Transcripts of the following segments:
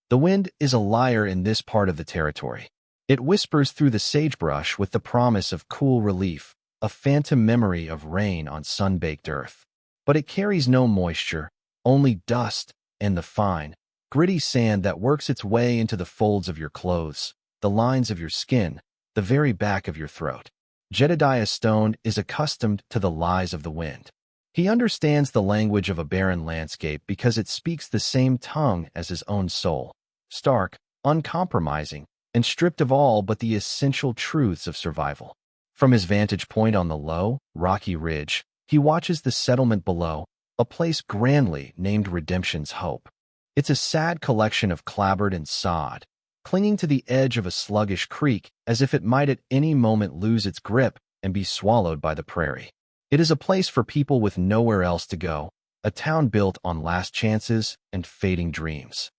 The wind is a liar in this part of the territory. It whispers through the sagebrush with the promise of cool relief, a phantom memory of rain on sun-baked earth. But it carries no moisture, only dust and the fine, gritty sand that works its way into the folds of your clothes, the lines of your skin, the very back of your throat. Jedediah Stone is accustomed to the lies of the wind. He understands the language of a barren landscape because it speaks the same tongue as his own soul, stark, uncompromising, and stripped of all but the essential truths of survival. From his vantage point on the low, rocky ridge, he watches the settlement below, a place grandly named Redemption's Hope. It's a sad collection of clapboard and sod, clinging to the edge of a sluggish creek as if it might at any moment lose its grip and be swallowed by the prairie. It is a place for people with nowhere else to go, a town built on last chances and fading dreams.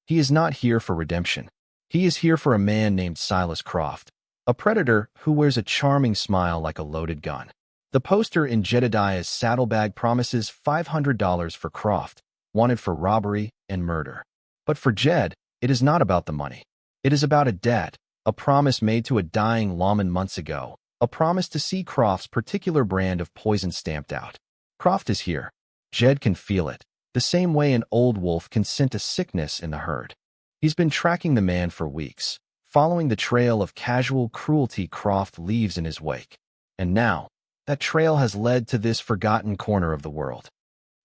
He is not here for redemption. He is here for a man named Silas Croft, a predator who wears a charming smile like a loaded gun. The poster in Jedediah's saddlebag promises $500 for Croft, wanted for robbery and murder. But for Jed, it is not about the money. It is about a debt, a promise made to a dying lawman months ago, a promise to see Croft's particular brand of poison stamped out. Croft is here. Jed can feel it, the same way an old wolf can scent a sickness in the herd. He's been tracking the man for weeks, following the trail of casual cruelty Croft leaves in his wake. And now, that trail has led to this forgotten corner of the world.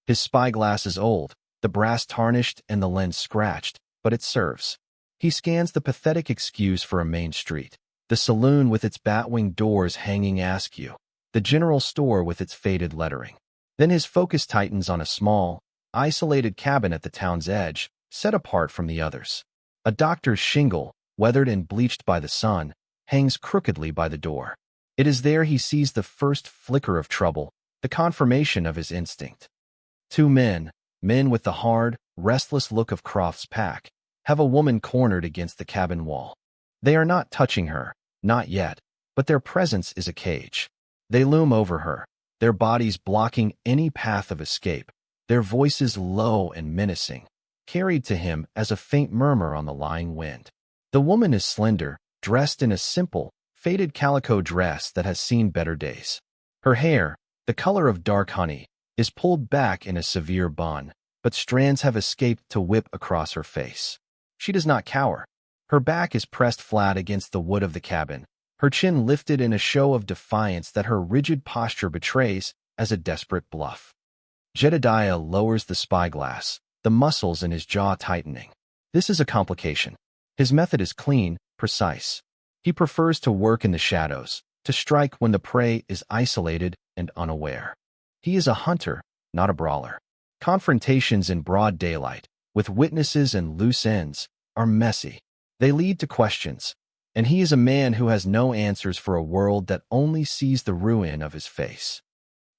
His spyglass is old, the brass tarnished and the lens scratched, but it serves. He scans the pathetic excuse for a main street, the saloon with its bat-wing doors hanging askew, the general store with its faded lettering. Then his focus tightens on a small, isolated cabin at the town's edge, set apart from the others. A doctor's shingle, weathered and bleached by the sun, hangs crookedly by the door. It is there he sees the first flicker of trouble, the confirmation of his instinct. Two men with the hard, restless look of Croft's pack, have a woman cornered against the cabin wall. They are not touching her, not yet, but their presence is a cage. They loom over her, their bodies blocking any path of escape, their voices low and menacing, carried to him as a faint murmur on the lying wind. The woman is slender, dressed in a simple, faded calico dress that has seen better days. Her hair, the color of dark honey, is pulled back in a severe bun, but strands have escaped to whip across her face. She does not cower. Her back is pressed flat against the wood of the cabin, her chin lifted in a show of defiance that her rigid posture betrays as a desperate bluff. Jedediah lowers the spyglass, the muscles in his jaw tightening. This is a complication. His method is clean, precise. He prefers to work in the shadows, to strike when the prey is isolated and unaware. He is a hunter, not a brawler. Confrontations in broad daylight, with witnesses and loose ends, are messy. They lead to questions, and he is a man who has no answers for a world that only sees the ruin of his face.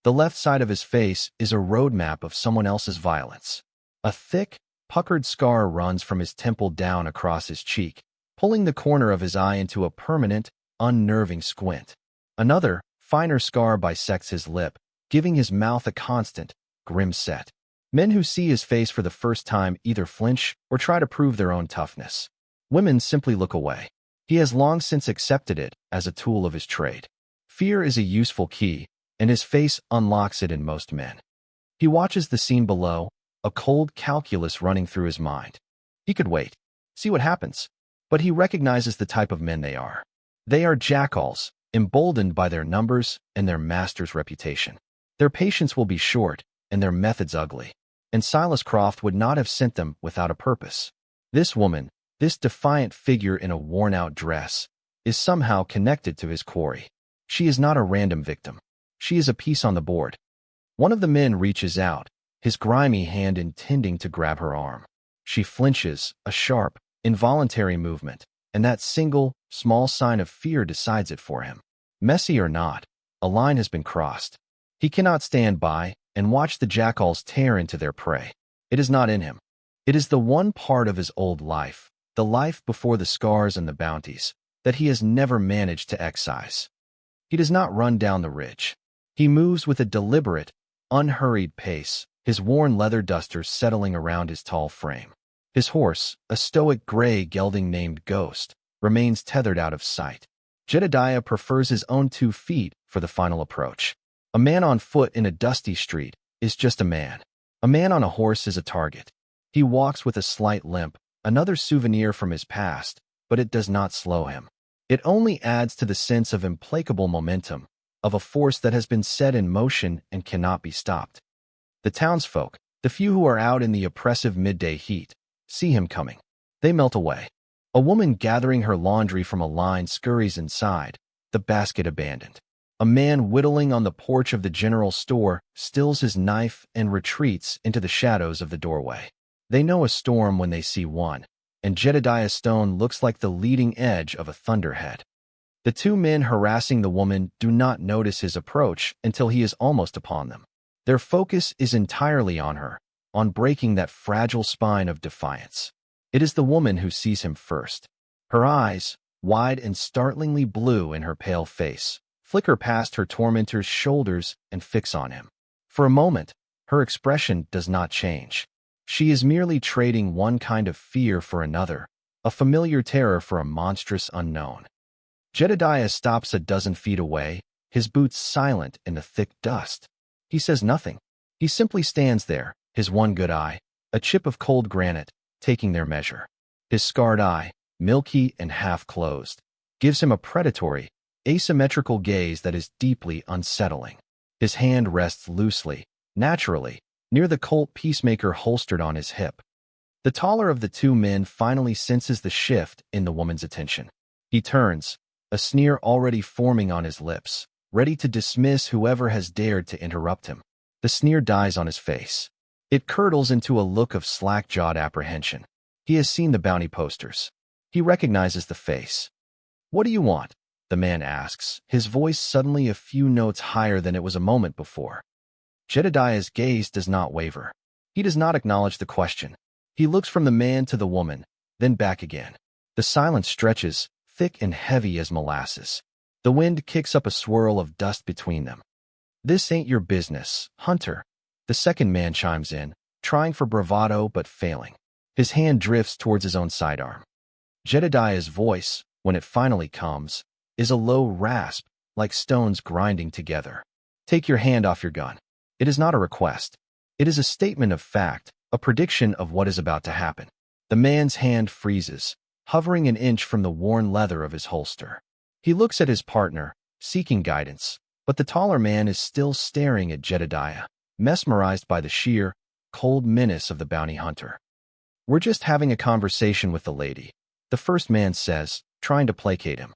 The left side of his face is a roadmap of someone else's violence. A thick, puckered scar runs from his temple down across his cheek, pulling the corner of his eye into a permanent, unnerving squint. Another, finer scar bisects his lip, giving his mouth a constant, grim set. Men who see his face for the first time either flinch or try to prove their own toughness. Women simply look away. He has long since accepted it as a tool of his trade. Fear is a useful key, and his face unlocks it in most men. He watches the scene below, a cold calculus running through his mind. He could wait, see what happens, but he recognizes the type of men they are. They are jackals, emboldened by their numbers and their master's reputation. Their patience will be short, and their methods ugly. And Silas Croft would not have sent them without a purpose. This woman, this defiant figure in a worn-out dress, is somehow connected to his quarry. She is not a random victim. She is a piece on the board. One of the men reaches out, his grimy hand intending to grab her arm. She flinches, a sharp, involuntary movement, and that single, small sign of fear decides it for him. Messy or not, a line has been crossed. He cannot stand by and watch the jackals tear into their prey. It is not in him. It is the one part of his old life, the life before the scars and the bounties, that he has never managed to excise. He does not run down the ridge. He moves with a deliberate, unhurried pace, his worn leather duster settling around his tall frame. His horse, a stoic gray gelding named Ghost, remains tethered out of sight. Jedediah prefers his own 2 feet for the final approach. A man on foot in a dusty street is just a man. A man on a horse is a target. He walks with a slight limp, another souvenir from his past, but it does not slow him. It only adds to the sense of implacable momentum, of a force that has been set in motion and cannot be stopped. The townsfolk, the few who are out in the oppressive midday heat, see him coming. They melt away. A woman gathering her laundry from a line scurries inside, the basket abandoned. A man whittling on the porch of the general store stills his knife and retreats into the shadows of the doorway. They know a storm when they see one, and Jedediah Stone looks like the leading edge of a thunderhead. The 2 men harassing the woman do not notice his approach until he is almost upon them. Their focus is entirely on her, on breaking that fragile spine of defiance. It is the woman who sees him first. Her eyes, wide and startlingly blue in her pale face, flicker past her tormentor's shoulders and fix on him. For a moment, her expression does not change. She is merely trading one kind of fear for another, a familiar terror for a monstrous unknown. Jedediah stops a dozen feet away, his boots silent in the thick dust. He says nothing. He simply stands there, his one good eye, a chip of cold granite, taking their measure. His scarred eye, milky and half-closed, gives him a predatory, asymmetrical gaze that is deeply unsettling. His hand rests loosely, naturally, near the Colt Peacemaker holstered on his hip. The taller of the 2 men finally senses the shift in the woman's attention. He turns, a sneer already forming on his lips, ready to dismiss whoever has dared to interrupt him. The sneer dies on his face. It curdles into a look of slack-jawed apprehension. He has seen the bounty posters. He recognizes the face. "What do you want?" the man asks, his voice suddenly a few notes higher than it was a moment before. Jedediah's gaze does not waver. He does not acknowledge the question. He looks from the man to the woman, then back again. The silence stretches, thick and heavy as molasses. The wind kicks up a swirl of dust between them. "This ain't your business, Hunter," the second man chimes in, trying for bravado but failing. His hand drifts towards his own sidearm. Jedediah's voice, when it finally comes, is a low rasp, like stones grinding together. "Take your hand off your gun." It is not a request. It is a statement of fact, a prediction of what is about to happen. The man's hand freezes, hovering an inch from the worn leather of his holster. He looks at his partner, seeking guidance, but the taller man is still staring at Jedediah, mesmerized by the sheer, cold menace of the bounty hunter. "We're just having a conversation with the lady," the first man says, trying to placate him.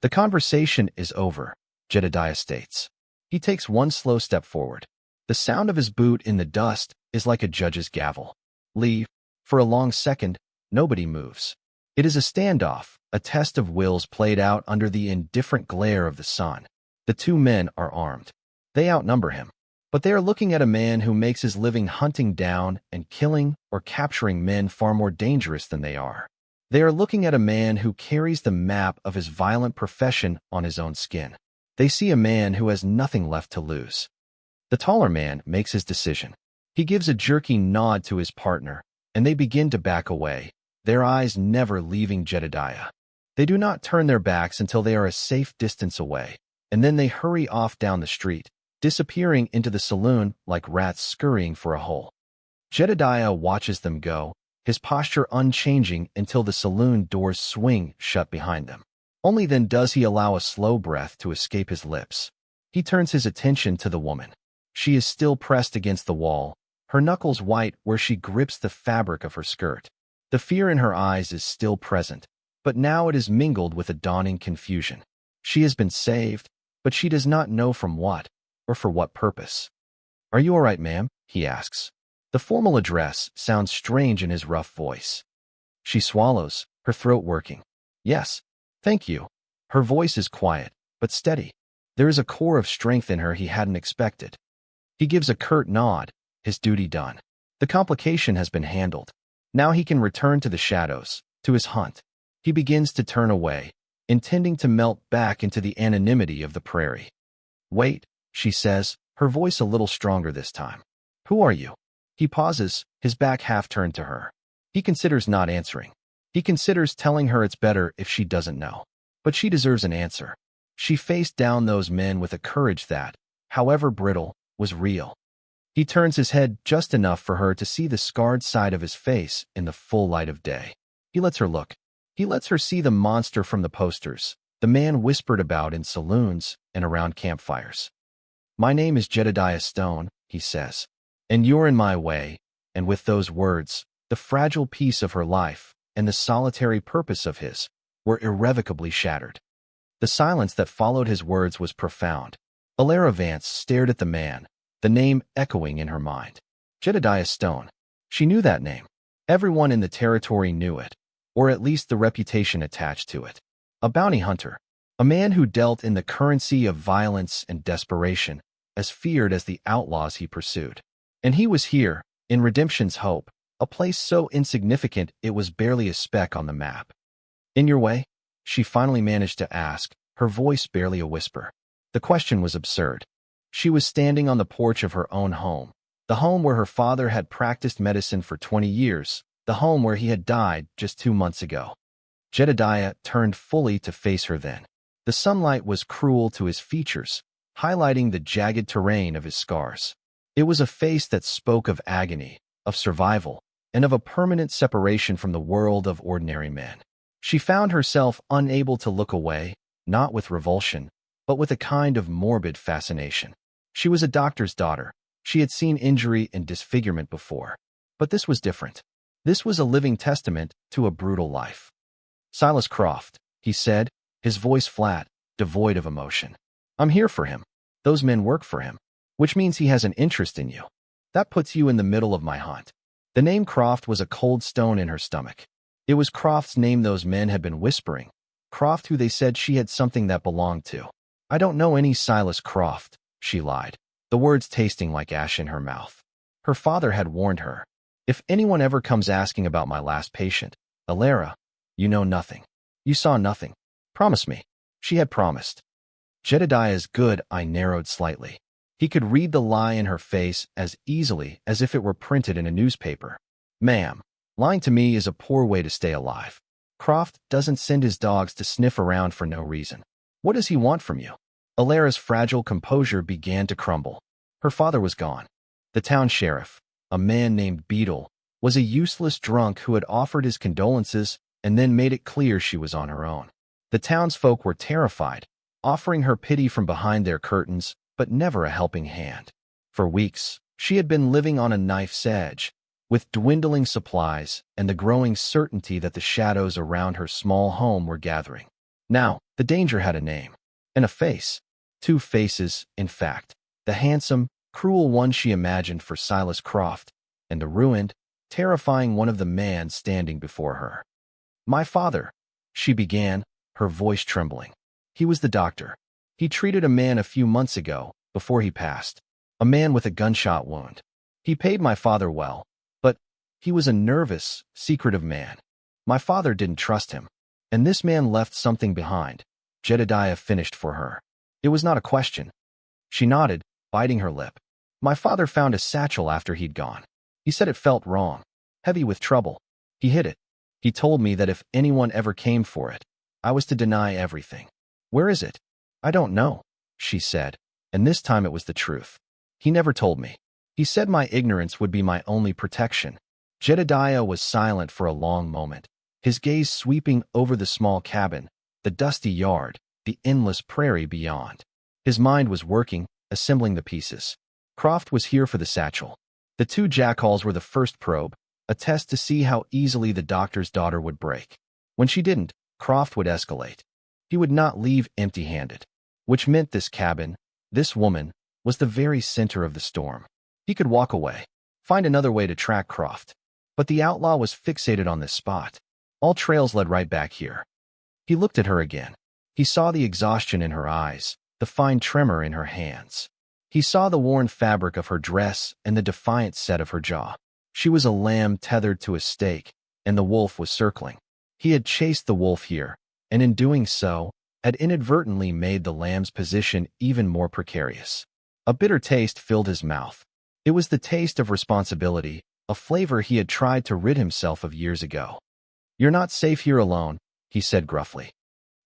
"The conversation is over," Jedediah states. He takes one slow step forward. The sound of his boot in the dust is like a judge's gavel. Leave. For a long second, nobody moves. It is a standoff, a test of wills played out under the indifferent glare of the sun. The 2 men are armed. They outnumber him. But they are looking at a man who makes his living hunting down and killing or capturing men far more dangerous than they are. They are looking at a man who carries the map of his violent profession on his own skin. They see a man who has nothing left to lose. The taller man makes his decision. He gives a jerky nod to his partner, and they begin to back away, their eyes never leaving Jedediah. They do not turn their backs until they are a safe distance away, and then they hurry off down the street, disappearing into the saloon like rats scurrying for a hole. Jedediah watches them go, his posture unchanging until the saloon doors swing shut behind them. Only then does he allow a slow breath to escape his lips. He turns his attention to the woman. She is still pressed against the wall, her knuckles white where she grips the fabric of her skirt. The fear in her eyes is still present, but now it is mingled with a dawning confusion. She has been saved, but she does not know from what, or for what purpose. "Are you all right, ma'am?" he asks. The formal address sounds strange in his rough voice. She swallows, her throat working. "Yes, thank you." Her voice is quiet, but steady. There is a core of strength in her he hadn't expected. He gives a curt nod, his duty done. The complication has been handled. Now he can return to the shadows, to his hunt. He begins to turn away, intending to melt back into the anonymity of the prairie. "Wait," she says, her voice a little stronger this time. "Who are you?" He pauses, his back half turned to her. He considers not answering. He considers telling her it's better if she doesn't know. But she deserves an answer. She faced down those men with a courage that, however brittle, was real. He turns his head just enough for her to see the scarred side of his face in the full light of day. He lets her look. He lets her see the monster from the posters, the man whispered about in saloons and around campfires. "My name is Jedediah Stone," he says, "and you're in my way." And with those words, the fragile piece of her life and the solitary purpose of his were irrevocably shattered. The silence that followed his words was profound. Alara Vance stared at the man, the name echoing in her mind. Jedediah Stone. She knew that name. Everyone in the territory knew it, or at least the reputation attached to it. A bounty hunter, a man who dealt in the currency of violence and desperation, as feared as the outlaws he pursued. And he was here, in Redemption's Hope, a place so insignificant it was barely a speck on the map. "In your way?" she finally managed to ask, her voice barely a whisper. The question was absurd. She was standing on the porch of her own home, the home where her father had practiced medicine for 20 years, the home where he had died just 2 months ago. Jedediah turned fully to face her then. The sunlight was cruel to his features, highlighting the jagged terrain of his scars. It was a face that spoke of agony, of survival, and of a permanent separation from the world of ordinary men. She found herself unable to look away, not with revulsion, but with a kind of morbid fascination. She was a doctor's daughter. She had seen injury and disfigurement before. But this was different. This was a living testament to a brutal life. "Silas Croft," he said, his voice flat, devoid of emotion. "I'm here for him. Those men work for him, which means he has an interest in you. That puts you in the middle of my hunt." The name Croft was a cold stone in her stomach. It was Croft's name those men had been whispering. Croft, who they said she had something that belonged to. "I don't know any Silas Croft," she lied, the words tasting like ash in her mouth. Her father had warned her. "If anyone ever comes asking about my last patient, Alara, you know nothing. You saw nothing. Promise me." She had promised. Jedediah's good eye narrowed slightly. He could read the lie in her face as easily as if it were printed in a newspaper. "Ma'am, lying to me is a poor way to stay alive. Croft doesn't send his dogs to sniff around for no reason. What does he want from you?" Alara's fragile composure began to crumble. Her father was gone. The town sheriff, a man named Beadle, was a useless drunk who had offered his condolences and then made it clear she was on her own. The townsfolk were terrified, offering her pity from behind their curtains, but never a helping hand. For weeks, she had been living on a knife's edge, with dwindling supplies and the growing certainty that the shadows around her small home were gathering. Now, the danger had a name, and a face. 2 faces, in fact. The handsome, cruel one she imagined for Silas Croft, and the ruined, terrifying one of the man standing before her. "My father," she began, her voice trembling. "He was the doctor. He treated a man a few months ago, before he passed. A man with a gunshot wound. He paid my father well, but he was a nervous, secretive man. My father didn't trust him. And this man left something behind." Jedediah finished for her. It was not a question. She nodded, biting her lip. "My father found a satchel after he'd gone. He said it felt wrong, heavy with trouble. He hid it. He told me that if anyone ever came for it, I was to deny everything." "Where is it?" "I don't know," she said, and this time it was the truth. "He never told me. He said my ignorance would be my only protection." Jedediah was silent for a long moment, his gaze sweeping over the small cabin, the dusty yard, the endless prairie beyond. His mind was working, assembling the pieces. Croft was here for the satchel. The 2 jackals were the first probe, a test to see how easily the doctor's daughter would break. When she didn't, Croft would escalate. He would not leave empty-handed, which meant this cabin, this woman, was the very center of the storm. He could walk away, find another way to track Croft. But the outlaw was fixated on this spot. All trails led right back here. He looked at her again. He saw the exhaustion in her eyes, the fine tremor in her hands. He saw the worn fabric of her dress and the defiant set of her jaw. She was a lamb tethered to a stake, and the wolf was circling. He had chased the wolf here, and in doing so, had inadvertently made the lamb's position even more precarious. A bitter taste filled his mouth. It was the taste of responsibility, a flavor he had tried to rid himself of years ago. "You're not safe here alone," he said gruffly.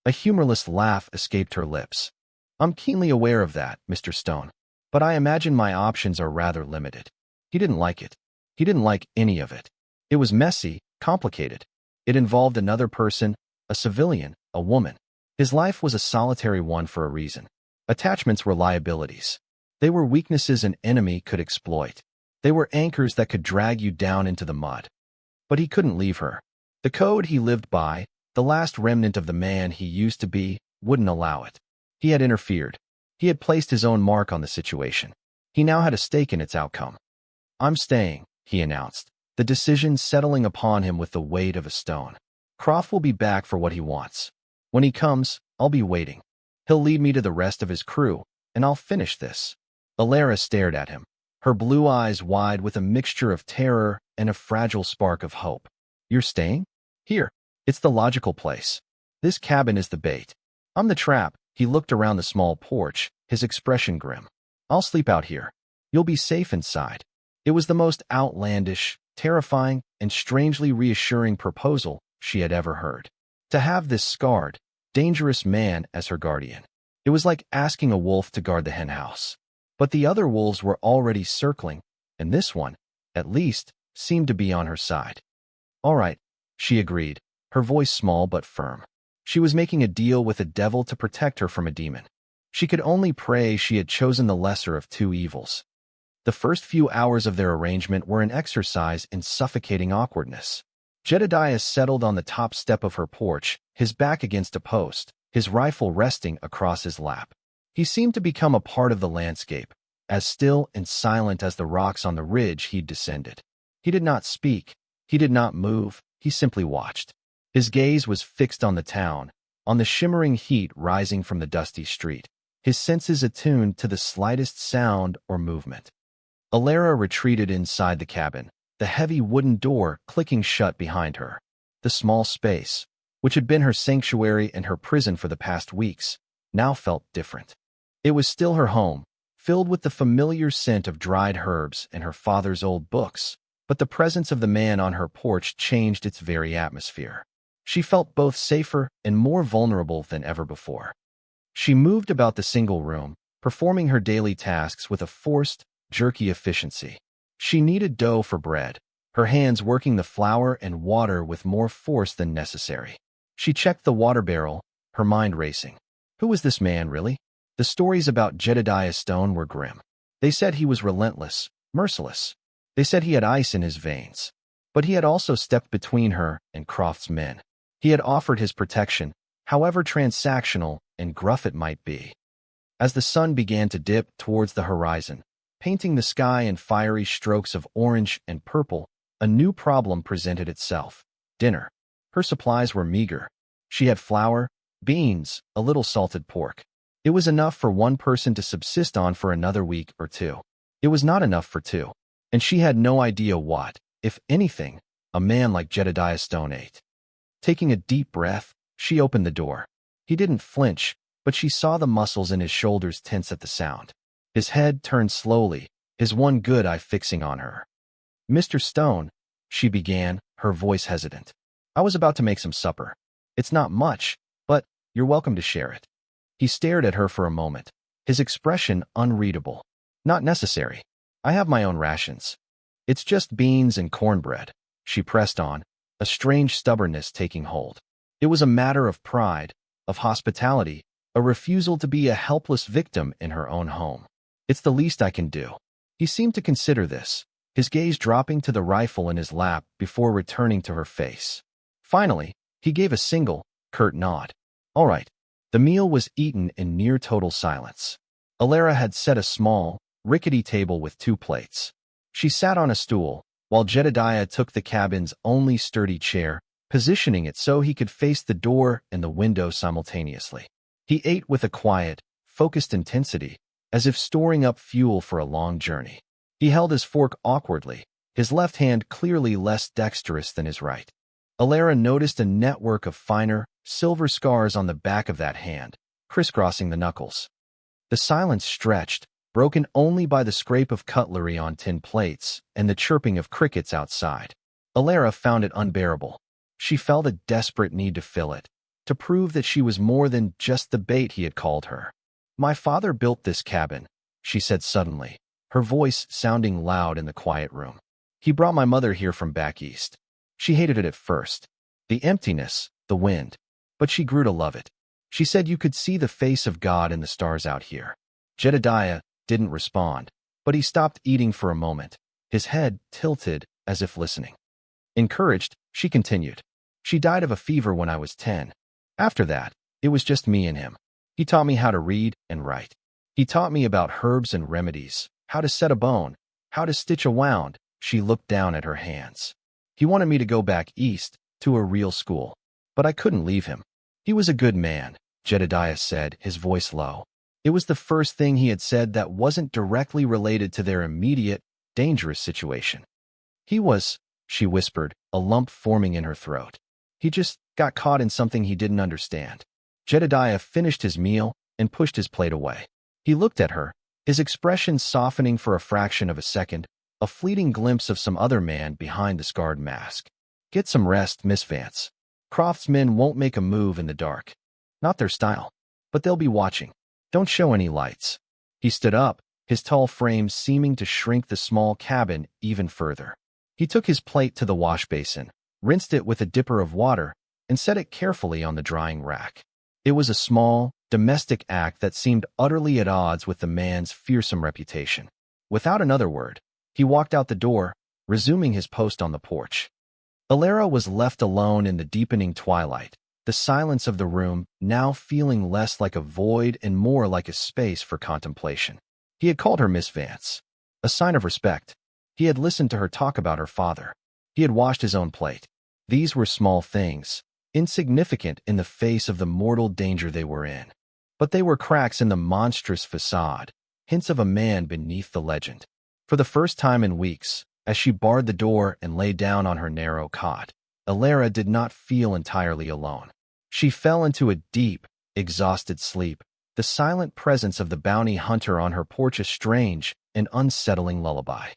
A humorless laugh escaped her lips. "I'm keenly aware of that, Mr. Stone, but I imagine my options are rather limited." He didn't like it. He didn't like any of it. It was messy, complicated. It involved another person, a civilian, a woman. His life was a solitary one for a reason. Attachments were liabilities. They were weaknesses an enemy could exploit. They were anchors that could drag you down into the mud. But he couldn't leave her. The code he lived by, the last remnant of the man he used to be, wouldn't allow it. He had interfered. He had placed his own mark on the situation. He now had a stake in its outcome. "I'm staying," he announced, the decision settling upon him with the weight of a stone. "Croft will be back for what he wants. When he comes, I'll be waiting. He'll lead me to the rest of his crew, and I'll finish this." Alara stared at him, her blue eyes wide with a mixture of terror and a fragile spark of hope. "You're staying? Here. It's the logical place. This cabin is the bait. I'm the trap." He looked around the small porch, his expression grim. "I'll sleep out here. You'll be safe inside." It was the most outlandish, terrifying, and strangely reassuring proposal she had ever heard. To have this scarred, dangerous man as her guardian. It was like asking a wolf to guard the henhouse. But the other wolves were already circling, and this one, at least, seemed to be on her side. "All right," she agreed, her voice small but firm. She was making a deal with a devil to protect her from a demon. She could only pray she had chosen the lesser of two evils. The first few hours of their arrangement were an exercise in suffocating awkwardness. Jedediah settled on the top step of her porch, his back against a post, his rifle resting across his lap. He seemed to become a part of the landscape, as still and silent as the rocks on the ridge he'd descended. He did not speak. He did not move. He simply watched. His gaze was fixed on the town, on the shimmering heat rising from the dusty street, his senses attuned to the slightest sound or movement. Alara retreated inside the cabin, the heavy wooden door clicking shut behind her. The small space, which had been her sanctuary and her prison for the past weeks, now felt different. It was still her home, filled with the familiar scent of dried herbs and her father's old books, but the presence of the man on her porch changed its very atmosphere. She felt both safer and more vulnerable than ever before. She moved about the single room, performing her daily tasks with a forced, jerky efficiency. She kneaded dough for bread, her hands working the flour and water with more force than necessary. She checked the water barrel, her mind racing. Who was this man, really? The stories about Jedediah Stone were grim. They said he was relentless, merciless. They said he had ice in his veins. But he had also stepped between her and Croft's men. He had offered his protection, however transactional and gruff it might be. As the sun began to dip towards the horizon, painting the sky in fiery strokes of orange and purple, a new problem presented itself. Dinner. Her supplies were meager. She had flour, beans, a little salted pork. It was enough for one person to subsist on for another week or two. It was not enough for two, and she had no idea what, if anything, a man like Jedediah Stone ate. Taking a deep breath, she opened the door. He didn't flinch, but she saw the muscles in his shoulders tense at the sound. His head turned slowly, his one good eye fixing on her. "Mr. Stone," she began, her voice hesitant. "I was about to make some supper. It's not much, but you're welcome to share it." He stared at her for a moment, his expression unreadable. "Not necessary. I have my own rations. It's just beans and cornbread," she pressed on, a strange stubbornness taking hold. It was a matter of pride, of hospitality, a refusal to be a helpless victim in her own home. "It's the least I can do." He seemed to consider this, his gaze dropping to the rifle in his lap before returning to her face. Finally, he gave a single, curt nod. "All right." The meal was eaten in near total silence. Alara had set a small, rickety table with 2 plates. She sat on a stool, while Jedediah took the cabin's only sturdy chair, positioning it so he could face the door and the window simultaneously. He ate with a quiet, focused intensity, as if storing up fuel for a long journey. He held his fork awkwardly, his left hand clearly less dexterous than his right. Alara noticed a network of finer, silver scars on the back of that hand, crisscrossing the knuckles. The silence stretched, broken only by the scrape of cutlery on tin plates and the chirping of crickets outside. Alara found it unbearable. She felt a desperate need to fill it, to prove that she was more than just the bait he had called her. "My father built this cabin," she said suddenly, her voice sounding loud in the quiet room. "He brought my mother here from back east. She hated it at first. The emptiness, the wind. But she grew to love it. She said you could see the face of God in the stars out here." Jedediah didn't respond, but he stopped eating for a moment, his head tilted as if listening. Encouraged, she continued. "She died of a fever when I was 10. After that, it was just me and him. He taught me how to read and write. He taught me about herbs and remedies, how to set a bone, how to stitch a wound." She looked down at her hands. "He wanted me to go back east, to a real school. But I couldn't leave him. He was a good man," Jedediah said, his voice low. It was the first thing he had said that wasn't directly related to their immediate, dangerous situation. "He was," she whispered, a lump forming in her throat. "He just got caught in something he didn't understand." Jedediah finished his meal and pushed his plate away. He looked at her, his expression softening for a fraction of a second, a fleeting glimpse of some other man behind the scarred mask. "Get some rest, Miss Vance. Croftsmen won't make a move in the dark. Not their style. But they'll be watching. Don't show any lights." He stood up, his tall frame seeming to shrink the small cabin even further. He took his plate to the wash basin, rinsed it with a dipper of water, and set it carefully on the drying rack. It was a small, domestic act that seemed utterly at odds with the man's fearsome reputation. Without another word, he walked out the door, resuming his post on the porch. Alara was left alone in the deepening twilight, the silence of the room now feeling less like a void and more like a space for contemplation. He had called her Miss Vance, a sign of respect. He had listened to her talk about her father. He had washed his own plate. These were small things, insignificant in the face of the mortal danger they were in. But they were cracks in the monstrous facade, hints of a man beneath the legend. For the first time in weeks, as she barred the door and lay down on her narrow cot, Alara did not feel entirely alone. She fell into a deep, exhausted sleep, the silent presence of the bounty hunter on her porch a strange and unsettling lullaby.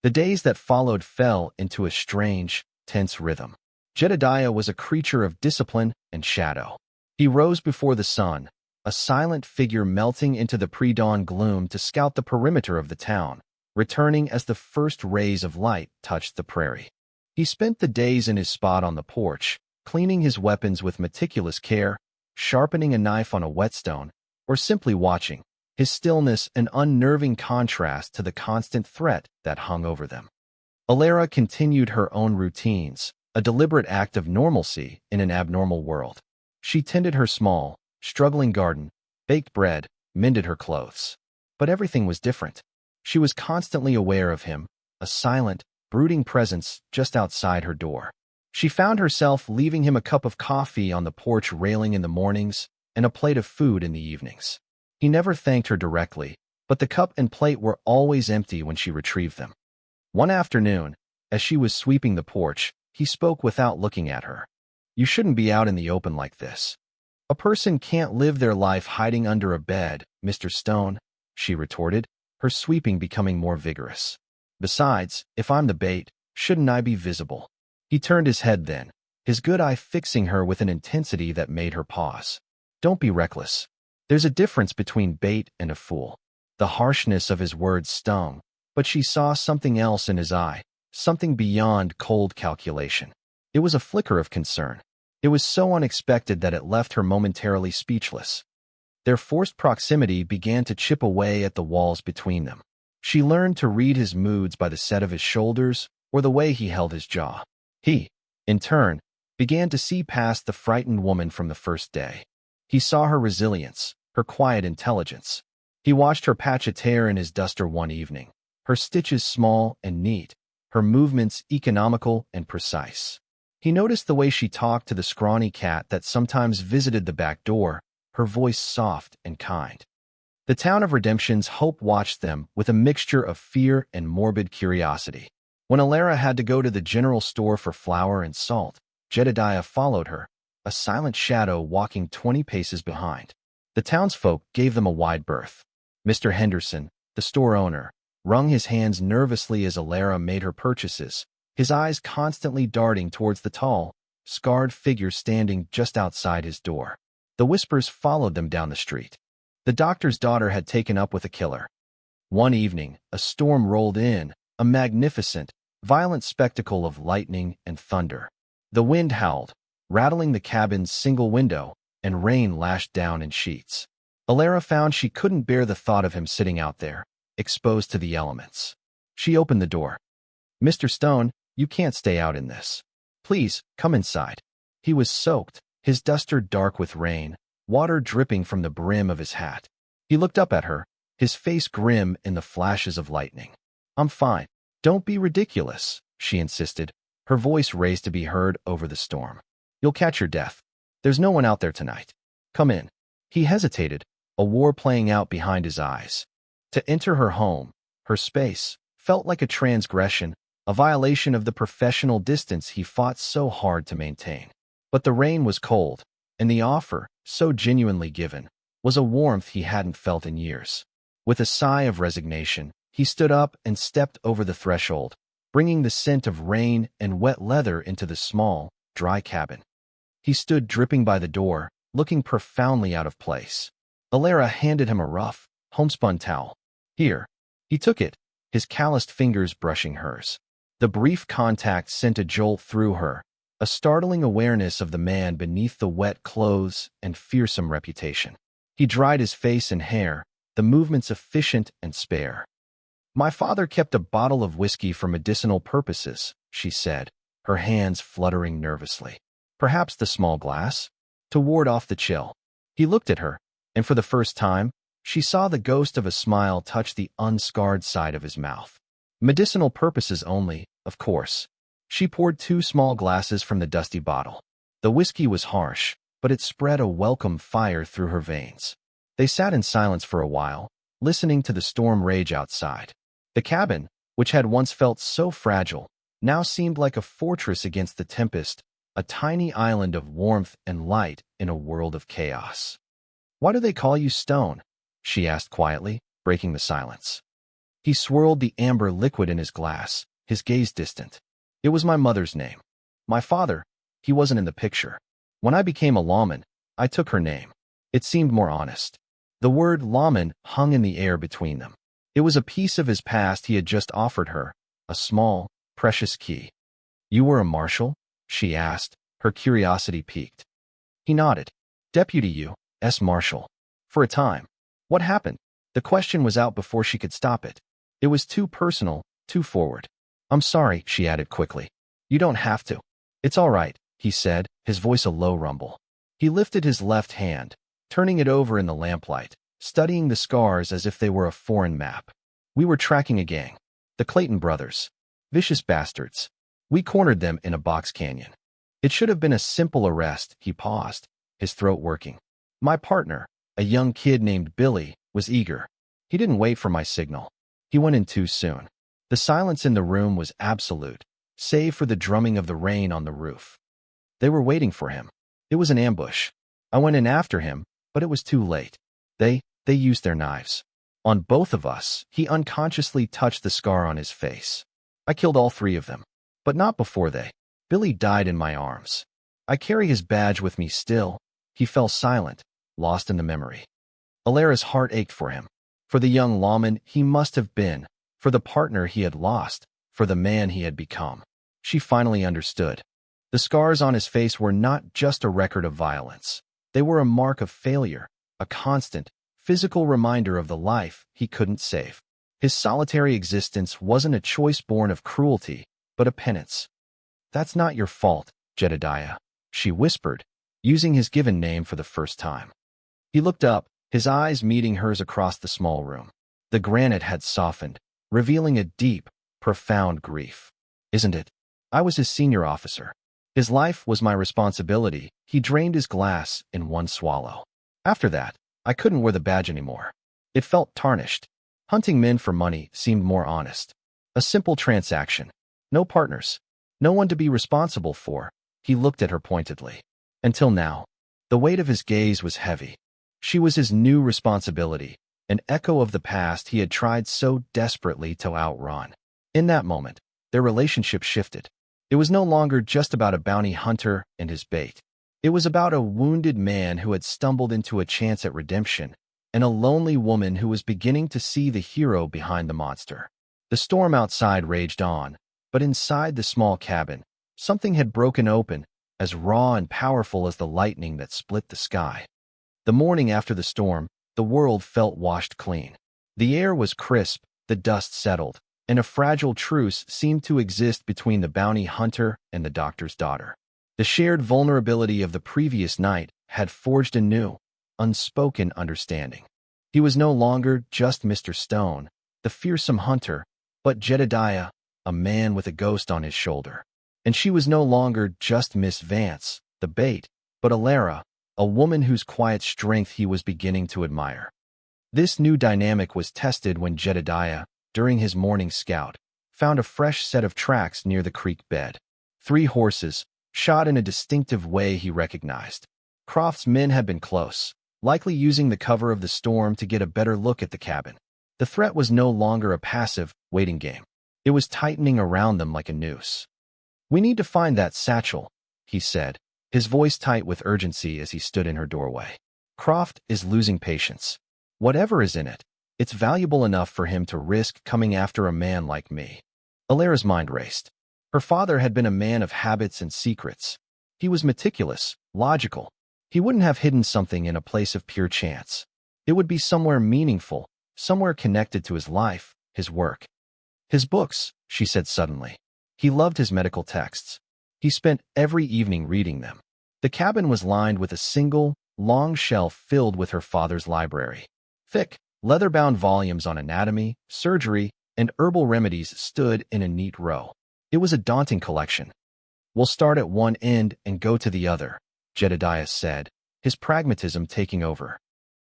The days that followed fell into a strange, tense rhythm. Jedediah was a creature of discipline and shadow. He rose before the sun, a silent figure melting into the pre-dawn gloom to scout the perimeter of the town, returning as the first rays of light touched the prairie. He spent the days in his spot on the porch, cleaning his weapons with meticulous care, sharpening a knife on a whetstone, or simply watching, his stillness an unnerving contrast to the constant threat that hung over them. Alara continued her own routines, a deliberate act of normalcy in an abnormal world. She tended her small, struggling garden, baked bread, mended her clothes. But everything was different. She was constantly aware of him, a silent, brooding presence just outside her door. She found herself leaving him a cup of coffee on the porch railing in the mornings and a plate of food in the evenings. He never thanked her directly, but the cup and plate were always empty when she retrieved them. One afternoon, as she was sweeping the porch, he spoke without looking at her. "You shouldn't be out in the open like this. A person can't live their life hiding under a bed, Mr. Stone," she retorted, her sweeping becoming more vigorous. "Besides, if I'm the bait, shouldn't I be visible?" He turned his head then, his good eye fixing her with an intensity that made her pause. "Don't be reckless. There's a difference between bait and a fool." The harshness of his words stung, but she saw something else in his eye, something beyond cold calculation. It was a flicker of concern. It was so unexpected that it left her momentarily speechless. Their forced proximity began to chip away at the walls between them. She learned to read his moods by the set of his shoulders or the way he held his jaw. He, in turn, began to see past the frightened woman from the first day. He saw her resilience, her quiet intelligence. He watched her patch a tear in his duster one evening, her stitches small and neat, her movements economical and precise. He noticed the way she talked to the scrawny cat that sometimes visited the back door, her voice soft and kind. The town of Redemption's Hope watched them with a mixture of fear and morbid curiosity. When Alara had to go to the general store for flour and salt, Jedediah followed her, a silent shadow walking 20 paces behind. The townsfolk gave them a wide berth. Mr. Henderson, the the store owner, wrung his hands nervously as Alara made her purchases, his eyes constantly darting towards the tall, scarred figure standing just outside his door. The whispers followed them down the street. The doctor's daughter had taken up with a killer. One evening, a storm rolled in, a magnificent, violent spectacle of lightning and thunder. The wind howled, rattling the cabin's single window, and rain lashed down in sheets. Alara found she couldn't bear the thought of him sitting out there, exposed to the elements. She opened the door. "Mr. Stone, you can't stay out in this. Please, come inside." He was soaked, his duster dark with rain, water dripping from the brim of his hat. He looked up at her, his face grim in the flashes of lightning. "I'm fine. Don't be ridiculous," she insisted, her voice raised to be heard over the storm. "You'll catch your death. There's no one out there tonight. Come in." He hesitated, a war playing out behind his eyes. To enter her home, her space, felt like a transgression, a violation of the professional distance he fought so hard to maintain. But the rain was cold, and the offer, so genuinely given, was a warmth he hadn't felt in years. With a sigh of resignation, he stood up and stepped over the threshold, bringing the scent of rain and wet leather into the small, dry cabin. He stood dripping by the door, looking profoundly out of place. Alara handed him a rough, homespun towel. "Here." He took it, his calloused fingers brushing hers. The brief contact sent a jolt through her, a startling awareness of the man beneath the wet clothes and fearsome reputation. He dried his face and hair, the movements efficient and spare. "My father kept a bottle of whiskey for medicinal purposes," she said, her hands fluttering nervously. "Perhaps the small glass?" To ward off the chill. He looked at her, and for the first time, she saw the ghost of a smile touch the unscarred side of his mouth. Medicinal purposes only, of course. She poured 2 small glasses from the dusty bottle. The whiskey was harsh, but it spread a welcome fire through her veins. They sat in silence for a while, listening to the storm rage outside. The cabin, which had once felt so fragile, now seemed like a fortress against the tempest, a tiny island of warmth and light in a world of chaos. "Why do they call you Stone?" she asked quietly, breaking the silence. He swirled the amber liquid in his glass, his gaze distant. "It was my mother's name. My father, he wasn't in the picture. When I became a lawman, I took her name. It seemed more honest." The word lawman hung in the air between them. It was a piece of his past he had just offered her, a small, precious key. "You were a marshal?" she asked, her curiosity piqued. He nodded. "Deputy U.S. Marshal. For a time." "What happened?" The question was out before she could stop it. It was too personal, too forward. "I'm sorry," she added quickly. "You don't have to." "It's all right," he said, his voice a low rumble. He lifted his left hand, turning it over in the lamplight, studying the scars as if they were a foreign map. "We were tracking a gang. The Clayton brothers. Vicious bastards. We cornered them in a box canyon. It should have been a simple arrest." He paused, his throat working. "My partner, a young kid named Billy, was eager. He didn't wait for my signal. He went in too soon." The silence in the room was absolute, save for the drumming of the rain on the roof. They were waiting for him. It was an ambush. I went in after him, but it was too late. They used their knives. On both of us. He unconsciously touched the scar on his face. "I killed all 3 of them. But not before they. Billy died in my arms. I carry his badge with me still." He fell silent, lost in the memory. Alara's heart ached for him. For the young lawman he must have been, for the partner he had lost, for the man he had become. She finally understood. The scars on his face were not just a record of violence. They were a mark of failure, a constant, physical reminder of the life he couldn't save. His solitary existence wasn't a choice born of cruelty, but a penance. "That's not your fault, Jedediah," she whispered, using his given name for the first time. He looked up, his eyes meeting hers across the small room. The granite had softened, revealing a deep, profound grief. "Isn't it? I was his senior officer. His life was my responsibility." He drained his glass in one swallow. "After that, I couldn't wear the badge anymore. It felt tarnished. Hunting men for money seemed more honest. A simple transaction. No partners. No one to be responsible for." He looked at her pointedly. Until now. The weight of his gaze was heavy. She was his new responsibility, an echo of the past he had tried so desperately to outrun. In that moment, their relationship shifted. It was no longer just about a bounty hunter and his bait. It was about a wounded man who had stumbled into a chance at redemption, and a lonely woman who was beginning to see the hero behind the monster. The storm outside raged on, but inside the small cabin, something had broken open, as raw and powerful as the lightning that split the sky. The morning after the storm, the world felt washed clean. The air was crisp, the dust settled, and a fragile truce seemed to exist between the bounty hunter and the doctor's daughter. The shared vulnerability of the previous night had forged a new, unspoken understanding. He was no longer just Mr. Stone, the fearsome hunter, but Jedediah, a man with a ghost on his shoulder. And she was no longer just Miss Vance, the bait, but Alara, a woman whose quiet strength he was beginning to admire. This new dynamic was tested when Jedediah, during his morning scout, found a fresh set of tracks near the creek bed. 3 horses, shod in a distinctive way he recognized. Croft's men had been close, likely using the cover of the storm to get a better look at the cabin. The threat was no longer a passive, waiting game. It was tightening around them like a noose. "We need to find that satchel," he said, his voice tight with urgency as he stood in her doorway. "Croft is losing patience. Whatever is in it, it's valuable enough for him to risk coming after a man like me." Alara's mind raced. Her father had been a man of habits and secrets. He was meticulous, logical. He wouldn't have hidden something in a place of pure chance. It would be somewhere meaningful, somewhere connected to his life, his work. "His books," she said suddenly. He loved his medical texts. He spent every evening reading them. The cabin was lined with a single, long shelf filled with her father's library. Thick, leather-bound volumes on anatomy, surgery, and herbal remedies stood in a neat row. It was a daunting collection. "We'll start at one end and go to the other," Jedediah said, his pragmatism taking over.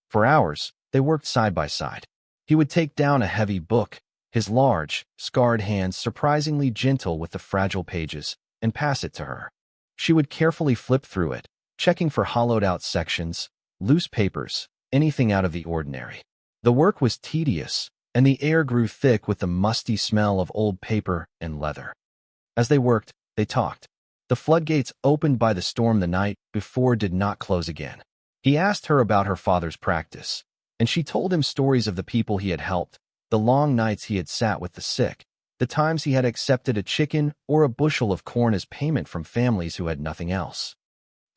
For hours, they worked side by side. He would take down a heavy book, his large, scarred hands surprisingly gentle with the fragile pages, and pass it to her. She would carefully flip through it, checking for hollowed-out sections, loose papers, anything out of the ordinary. The work was tedious, and the air grew thick with the musty smell of old paper and leather. As they worked, they talked. The floodgates opened by the storm the night before did not close again. He asked her about her father's practice, and she told him stories of the people he had helped, the long nights he had sat with the sick, the times he had accepted a chicken or a bushel of corn as payment from families who had nothing else.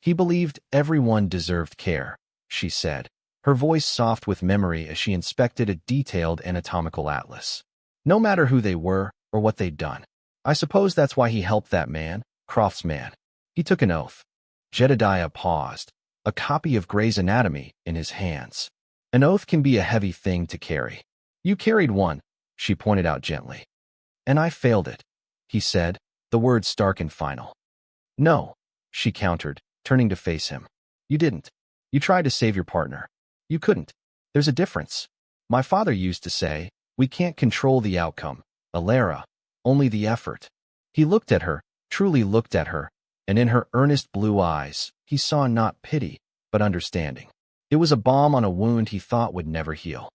He believed everyone deserved care, she said, her voice soft with memory as she inspected a detailed anatomical atlas. No matter who they were or what they'd done. "I suppose that's why he helped that man, Croft's man." He took an oath. Jedediah paused, a copy of Gray's Anatomy in his hands. An oath can be a heavy thing to carry. "You carried one," she pointed out gently. "And I failed it," he said, the words stark and final. "No," she countered, turning to face him. "You didn't. You tried to save your partner. You couldn't. There's a difference. My father used to say, we can't control the outcome, Alara, only the effort." He looked at her, truly looked at her, and in her earnest blue eyes, he saw not pity, but understanding. It was a balm on a wound he thought would never heal.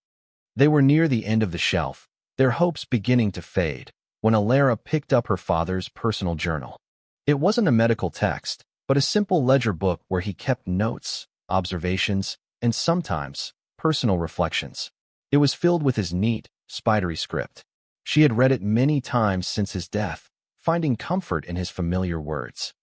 They were near the end of the shelf, their hopes beginning to fade, when Alara picked up her father's personal journal. It wasn't a medical text, but a simple ledger book where he kept notes, observations, and sometimes personal reflections. It was filled with his neat, spidery script. She had read it many times since his death, finding comfort in his familiar words.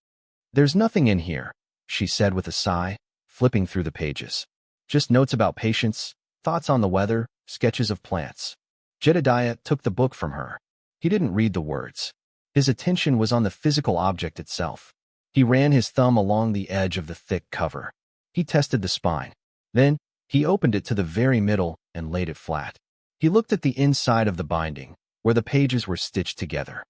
"There's nothing in here," she said with a sigh, flipping through the pages. "Just notes about patients, thoughts on the weather, sketches of plants." Jedediah took the book from her. He didn't read the words. His attention was on the physical object itself. He ran his thumb along the edge of the thick cover. He tested the spine. Then, he opened it to the very middle and laid it flat. He looked at the inside of the binding, where the pages were stitched together.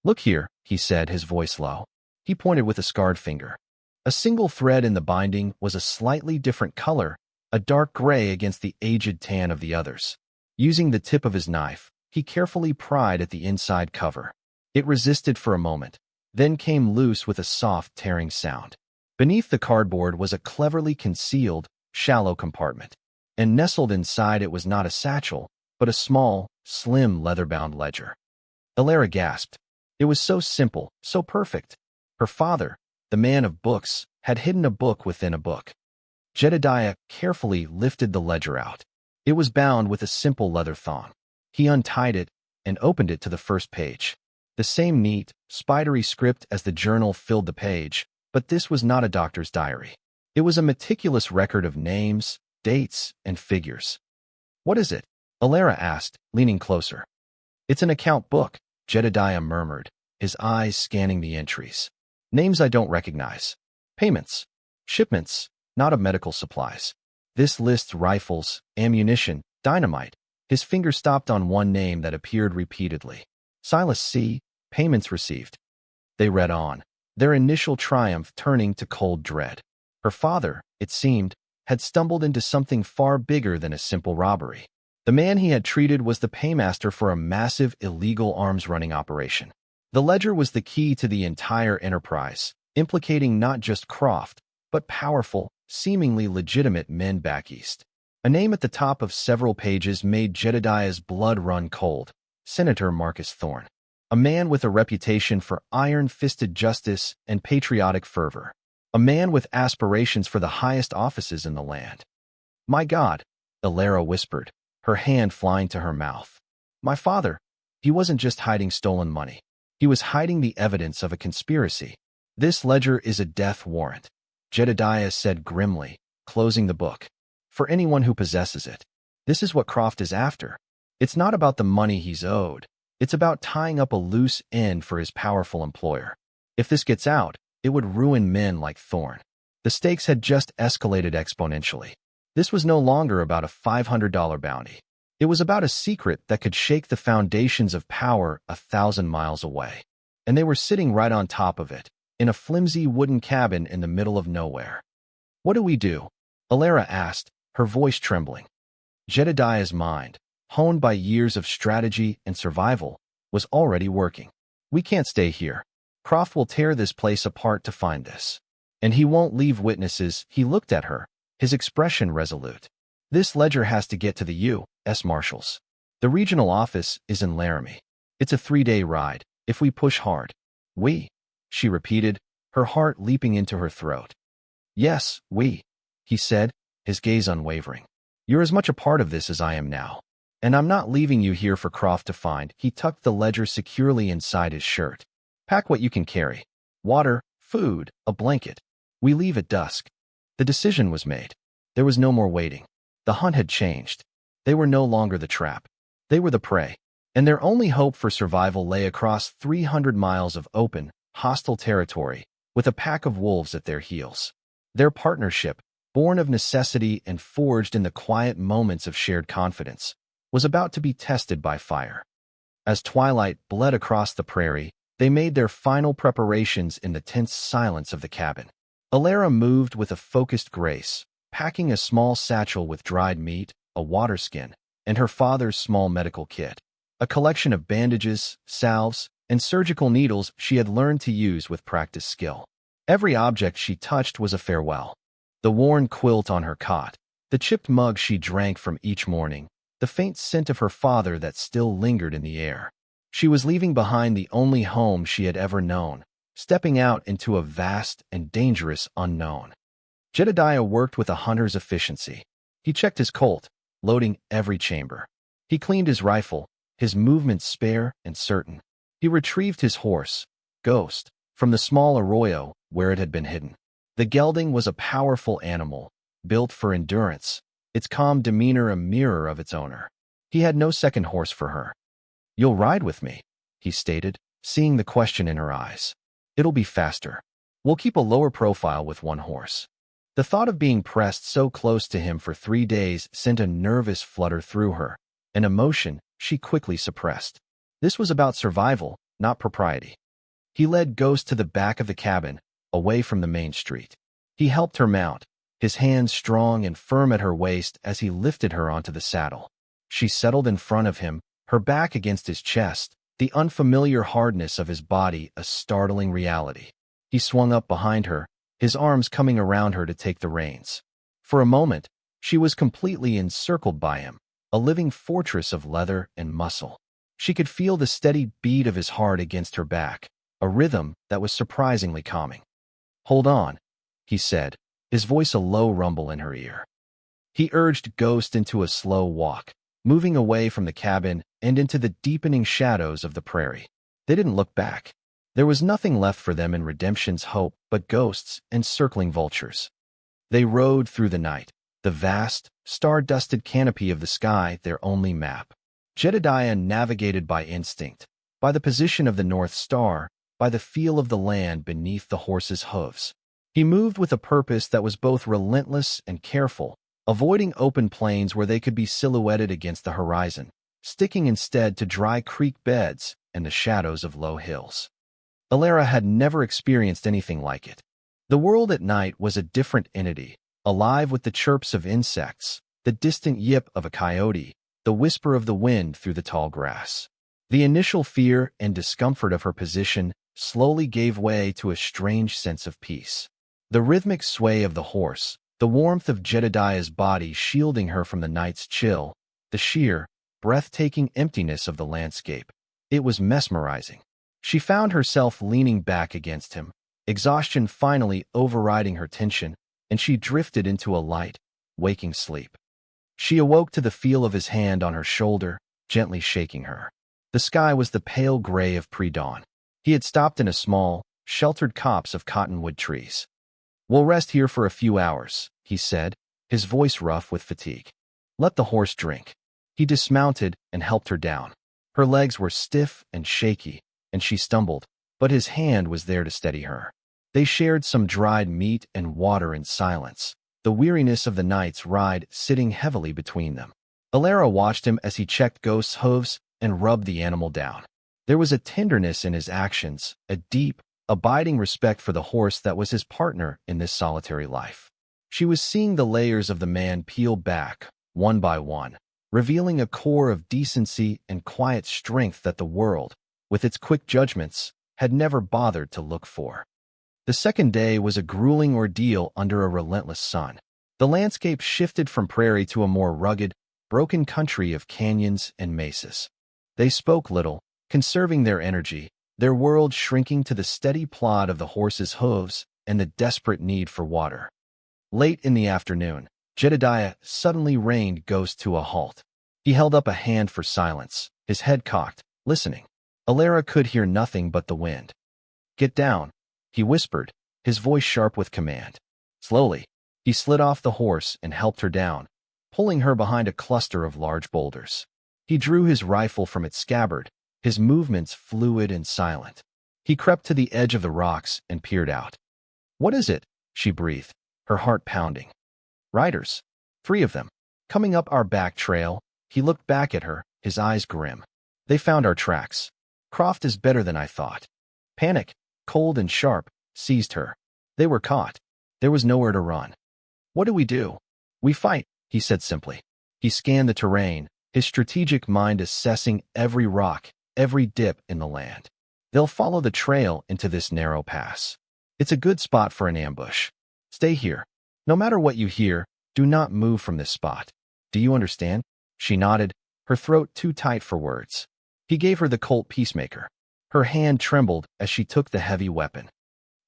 "Look here," he said, his voice low. He pointed with a scarred finger. A single thread in the binding was a slightly different color, a dark gray against the aged tan of the others. Using the tip of his knife, he carefully pried at the inside cover. It resisted for a moment, then came loose with a soft, tearing sound. Beneath the cardboard was a cleverly concealed, shallow compartment. and nestled inside it was not a satchel, but a small, slim, leather-bound ledger. Alara gasped. It was so simple, so perfect. Her father, the man of books, had hidden a book within a book. Jedediah carefully lifted the ledger out. It was bound with a simple leather thong. He untied it and opened it to the first page. The same neat, spidery script as the journal filled the page, but this was not a doctor's diary. It was a meticulous record of names, dates, and figures. "What is it?" Alara asked, leaning closer. "It's an account book," Jedediah murmured, his eyes scanning the entries. "Names I don't recognize. Payments. Shipments, not of medical supplies. This lists rifles, ammunition, dynamite." His finger stopped on one name that appeared repeatedly. Silas C. Payments received. They read on, their initial triumph turning to cold dread. Her father, it seemed, had stumbled into something far bigger than a simple robbery. The man he had treated was the paymaster for a massive illegal arms-running operation. The ledger was the key to the entire enterprise, implicating not just Croft, but powerful, seemingly legitimate men back east. A name at the top of several pages made Jedediah's blood run cold: Senator Marcus Thorne. A man with a reputation for iron-fisted justice and patriotic fervor. A man with aspirations for the highest offices in the land. "My God," Alara whispered, her hand flying to her mouth. "My father, he wasn't just hiding stolen money. He was hiding the evidence of a conspiracy. This ledger is a death warrant," Jedediah said grimly, closing the book. "For anyone who possesses it. This is what Croft is after. It's not about the money he's owed. It's about tying up a loose end for his powerful employer. If this gets out, it would ruin men like Thorne." The stakes had just escalated exponentially. This was no longer about a $500 bounty. It was about a secret that could shake the foundations of power 1,000 miles away. And they were sitting right on top of it, in a flimsy wooden cabin in the middle of nowhere. "What do we do?" Alara asked, her voice trembling. Jedediah's mind, honed by years of strategy and survival, was already working. "We can't stay here. Croft will tear this place apart to find this. And he won't leave witnesses." He looked at her, his expression resolute. "This ledger has to get to the U.S. Marshals. The regional office is in Laramie. It's a 3-day ride, if we push hard." "We," she repeated, her heart leaping into her throat. "Yes, we," he said, his gaze unwavering. "You're as much a part of this as I am now. And I'm not leaving you here for Croft to find." He tucked the ledger securely inside his shirt. "Pack what you can carry. Water, food, a blanket. We leave at dusk." The decision was made. There was no more waiting. The hunt had changed. They were no longer the trap. They were the prey. And their only hope for survival lay across 300 miles of open, hostile territory, with a pack of wolves at their heels. Their partnership, born of necessity and forged in the quiet moments of shared confidence, was about to be tested by fire. As twilight bled across the prairie, they made their final preparations in the tense silence of the cabin. Alara moved with a focused grace, packing a small satchel with dried meat, a water skin, and her father's small medical kit, a collection of bandages, salves, and surgical needles she had learned to use with practiced skill. Every object she touched was a farewell. The worn quilt on her cot, the chipped mug she drank from each morning, the faint scent of her father that still lingered in the air. She was leaving behind the only home she had ever known, stepping out into a vast and dangerous unknown. Jedediah worked with a hunter's efficiency. He checked his Colt, loading every chamber. He cleaned his rifle, his movements spare and certain. He retrieved his horse, Ghost, from the small arroyo where it had been hidden. The gelding was a powerful animal, built for endurance, its calm demeanor a mirror of its owner. He had no second horse for her. "You'll ride with me," he stated, seeing the question in her eyes. "It'll be faster. We'll keep a lower profile with one horse." The thought of being pressed so close to him for 3 days sent a nervous flutter through her, an emotion she quickly suppressed. This was about survival, not propriety. He led Ghost to the back of the cabin, away from the main street. He helped her mount, his hands strong and firm at her waist as he lifted her onto the saddle. She settled in front of him, her back against his chest, the unfamiliar hardness of his body a startling reality. He swung up behind her, his arms coming around her to take the reins. For a moment, She was completely encircled by him, a living fortress of leather and muscle. She could feel the steady beat of his heart against her back, a rhythm that was surprisingly calming. "Hold on," he said, his voice a low rumble in her ear. He urged Ghost into a slow walk, moving away from the cabin and into the deepening shadows of the prairie. They didn't look back. There was nothing left for them in Redemption's hope but ghosts and circling vultures. They rode through the night, the vast, star-dusted canopy of the sky their only map. Jedediah navigated by instinct, by the position of the North Star, by the feel of the land beneath the horse's hooves. He moved with a purpose that was both relentless and careful, avoiding open plains where they could be silhouetted against the horizon, sticking instead to dry creek beds and the shadows of low hills. Alara had never experienced anything like it. The world at night was a different entity, alive with the chirps of insects, the distant yip of a coyote, the whisper of the wind through the tall grass. The initial fear and discomfort of her position slowly gave way to a strange sense of peace. The rhythmic sway of the horse, the warmth of Jedediah's body shielding her from the night's chill, the sheer, breathtaking emptiness of the landscape. It was mesmerizing. She found herself leaning back against him, exhaustion finally overriding her tension, and she drifted into a light, waking sleep. She awoke to the feel of his hand on her shoulder, gently shaking her. The sky was the pale gray of pre-dawn. He had stopped in a small, sheltered copse of cottonwood trees. "We'll rest here for a few hours," he said, his voice rough with fatigue. "Let the horse drink." He dismounted and helped her down. Her legs were stiff and shaky, and she stumbled, but his hand was there to steady her. They shared some dried meat and water in silence, the weariness of the night's ride sitting heavily between them. Alara watched him as he checked Ghost's hooves and rubbed the animal down. There was a tenderness in his actions, a deep, abiding respect for the horse that was his partner in this solitary life. She was seeing the layers of the man peel back, one by one, revealing a core of decency and quiet strength that the world, with its quick judgments, had never bothered to look for. The second day was a grueling ordeal under a relentless sun. The landscape shifted from prairie to a more rugged, broken country of canyons and mesas. They spoke little, conserving their energy, their world shrinking to the steady plod of the horse's hooves and the desperate need for water. Late in the afternoon, Jedediah suddenly reined Ghost to a halt. He held up a hand for silence, his head cocked, listening. Alara could hear nothing but the wind. "Get down," he whispered, his voice sharp with command. Slowly, he slid off the horse and helped her down, pulling her behind a cluster of large boulders. He drew his rifle from its scabbard, his movements fluid and silent. He crept to the edge of the rocks and peered out. "What is it?" she breathed, her heart pounding. "Riders. 3 of them. Coming up our back trail." He looked back at her, his eyes grim. "They found our tracks. Croft is better than I thought." Panic, cold and sharp, seized her. They were caught. There was nowhere to run. "What do we do?" "We fight," he said simply. He scanned the terrain, his strategic mind assessing every rock, every dip in the land. "They'll follow the trail into this narrow pass. It's a good spot for an ambush. Stay here. No matter what you hear, do not move from this spot. Do you understand?" She nodded, her throat too tight for words. He gave her the Colt Peacemaker. Her hand trembled as she took the heavy weapon.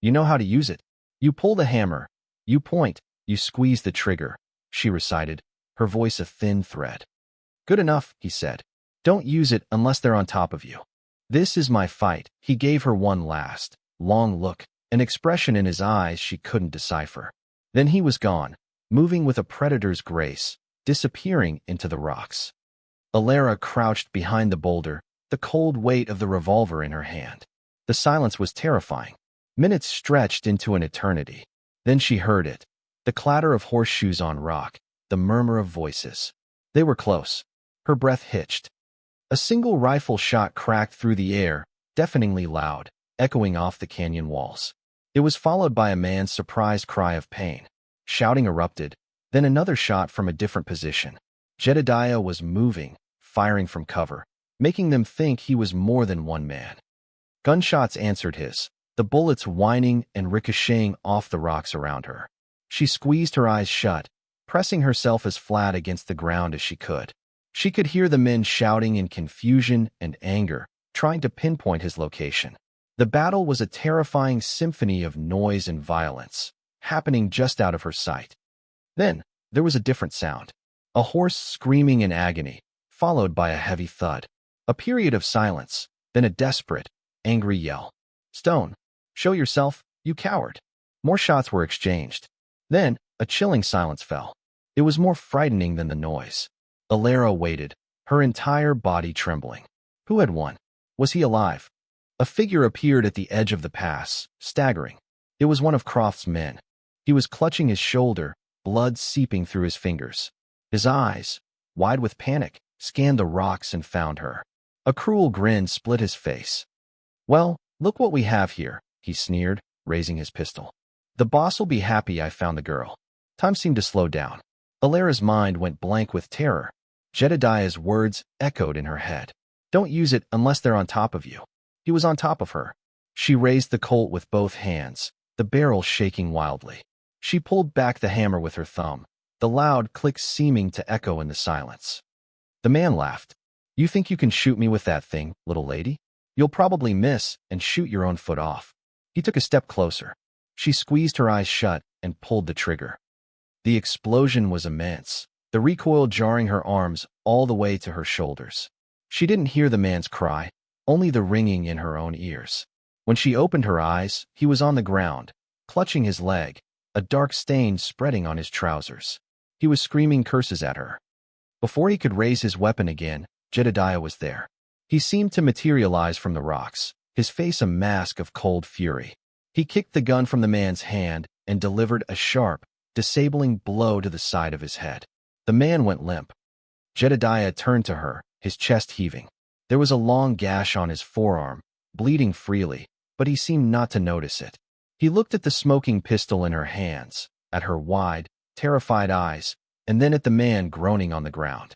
"You know how to use it. You pull the hammer. You point. You squeeze the trigger," she recited, her voice a thin thread. "Good enough," he said. "Don't use it unless they're on top of you. This is my fight." He gave her one last, long look, an expression in his eyes she couldn't decipher. Then he was gone, moving with a predator's grace, disappearing into the rocks. Alara crouched behind the boulder, the cold weight of the revolver in her hand. The silence was terrifying. Minutes stretched into an eternity. Then she heard it, the clatter of horseshoes on rock, the murmur of voices. They were close. Her breath hitched. A single rifle shot cracked through the air, deafeningly loud, echoing off the canyon walls. It was followed by a man's surprised cry of pain. Shouting erupted, then another shot from a different position. Jedediah was moving, firing from cover, making them think he was more than one man. Gunshots answered his, the bullets whining and ricocheting off the rocks around her. She squeezed her eyes shut, pressing herself as flat against the ground as she could. She could hear the men shouting in confusion and anger, trying to pinpoint his location. The battle was a terrifying symphony of noise and violence, happening just out of her sight. Then, there was a different sound. A horse screaming in agony, followed by a heavy thud. A period of silence, then a desperate, angry yell. "Stone, show yourself, you coward." More shots were exchanged. Then, a chilling silence fell. It was more frightening than the noise. Alara waited, her entire body trembling. Who had won? Was he alive? A figure appeared at the edge of the pass, staggering. It was one of Croft's men. He was clutching his shoulder, blood seeping through his fingers. His eyes, wide with panic, scanned the rocks and found her. A cruel grin split his face. "Well, look what we have here," he sneered, raising his pistol. "The boss'll be happy I found the girl." Time seemed to slow down. Alara's mind went blank with terror. Jedediah's words echoed in her head. "Don't use it unless they're on top of you." He was on top of her. She raised the Colt with both hands, the barrel shaking wildly. She pulled back the hammer with her thumb, the loud click seeming to echo in the silence. The man laughed. "You think you can shoot me with that thing, little lady? You'll probably miss and shoot your own foot off." He took a step closer. She squeezed her eyes shut and pulled the trigger. The explosion was immense, the recoil jarring her arms all the way to her shoulders. She didn't hear the man's cry, only the ringing in her own ears. When she opened her eyes, he was on the ground, clutching his leg, a dark stain spreading on his trousers. He was screaming curses at her. Before he could raise his weapon again, Jedediah was there. He seemed to materialize from the rocks, his face a mask of cold fury. He kicked the gun from the man's hand and delivered a sharp, disabling blow to the side of his head. The man went limp. Jedediah turned to her, his chest heaving. There was a long gash on his forearm, bleeding freely, but he seemed not to notice it. He looked at the smoking pistol in her hands, at her wide, terrified eyes, and then at the man groaning on the ground.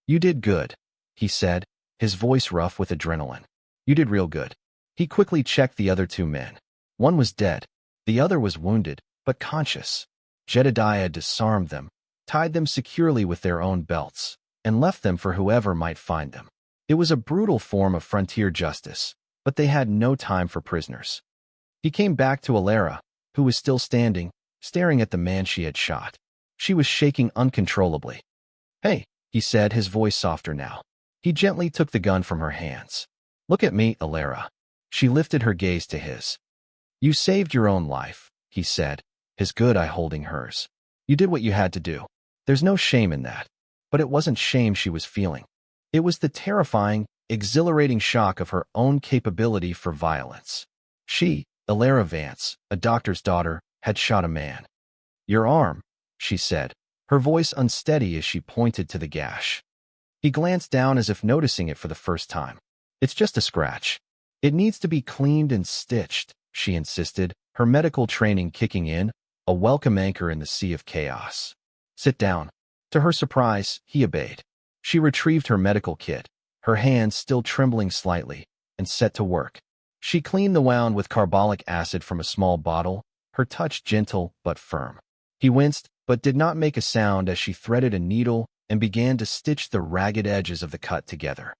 "You did good," he said, his voice rough with adrenaline. "You did real good." He quickly checked the other two men. One was dead. The other was wounded, but conscious. Jedediah disarmed them, tied them securely with their own belts, and left them for whoever might find them. It was a brutal form of frontier justice, but they had no time for prisoners. He came back to Alara, who was still standing, staring at the man she had shot. She was shaking uncontrollably. "Hey," he said, his voice softer now. He gently took the gun from her hands. "Look at me, Alara." She lifted her gaze to his. "You saved your own life," he said, his good eye holding hers. "You did what you had to do. There's no shame in that." But it wasn't shame she was feeling. It was the terrifying, exhilarating shock of her own capability for violence. She, Alara Vance, a doctor's daughter, had shot a man. "Your arm," she said, her voice unsteady as she pointed to the gash. He glanced down as if noticing it for the first time. "It's just a scratch. It needs to be cleaned and stitched," she insisted, her medical training kicking in, a welcome anchor in the sea of chaos. "Sit down." To her surprise, he obeyed. She retrieved her medical kit, her hands still trembling slightly, and set to work. She cleaned the wound with carbolic acid from a small bottle, her touch gentle but firm. He winced, but did not make a sound as she threaded a needle and began to stitch the ragged edges of the cut together.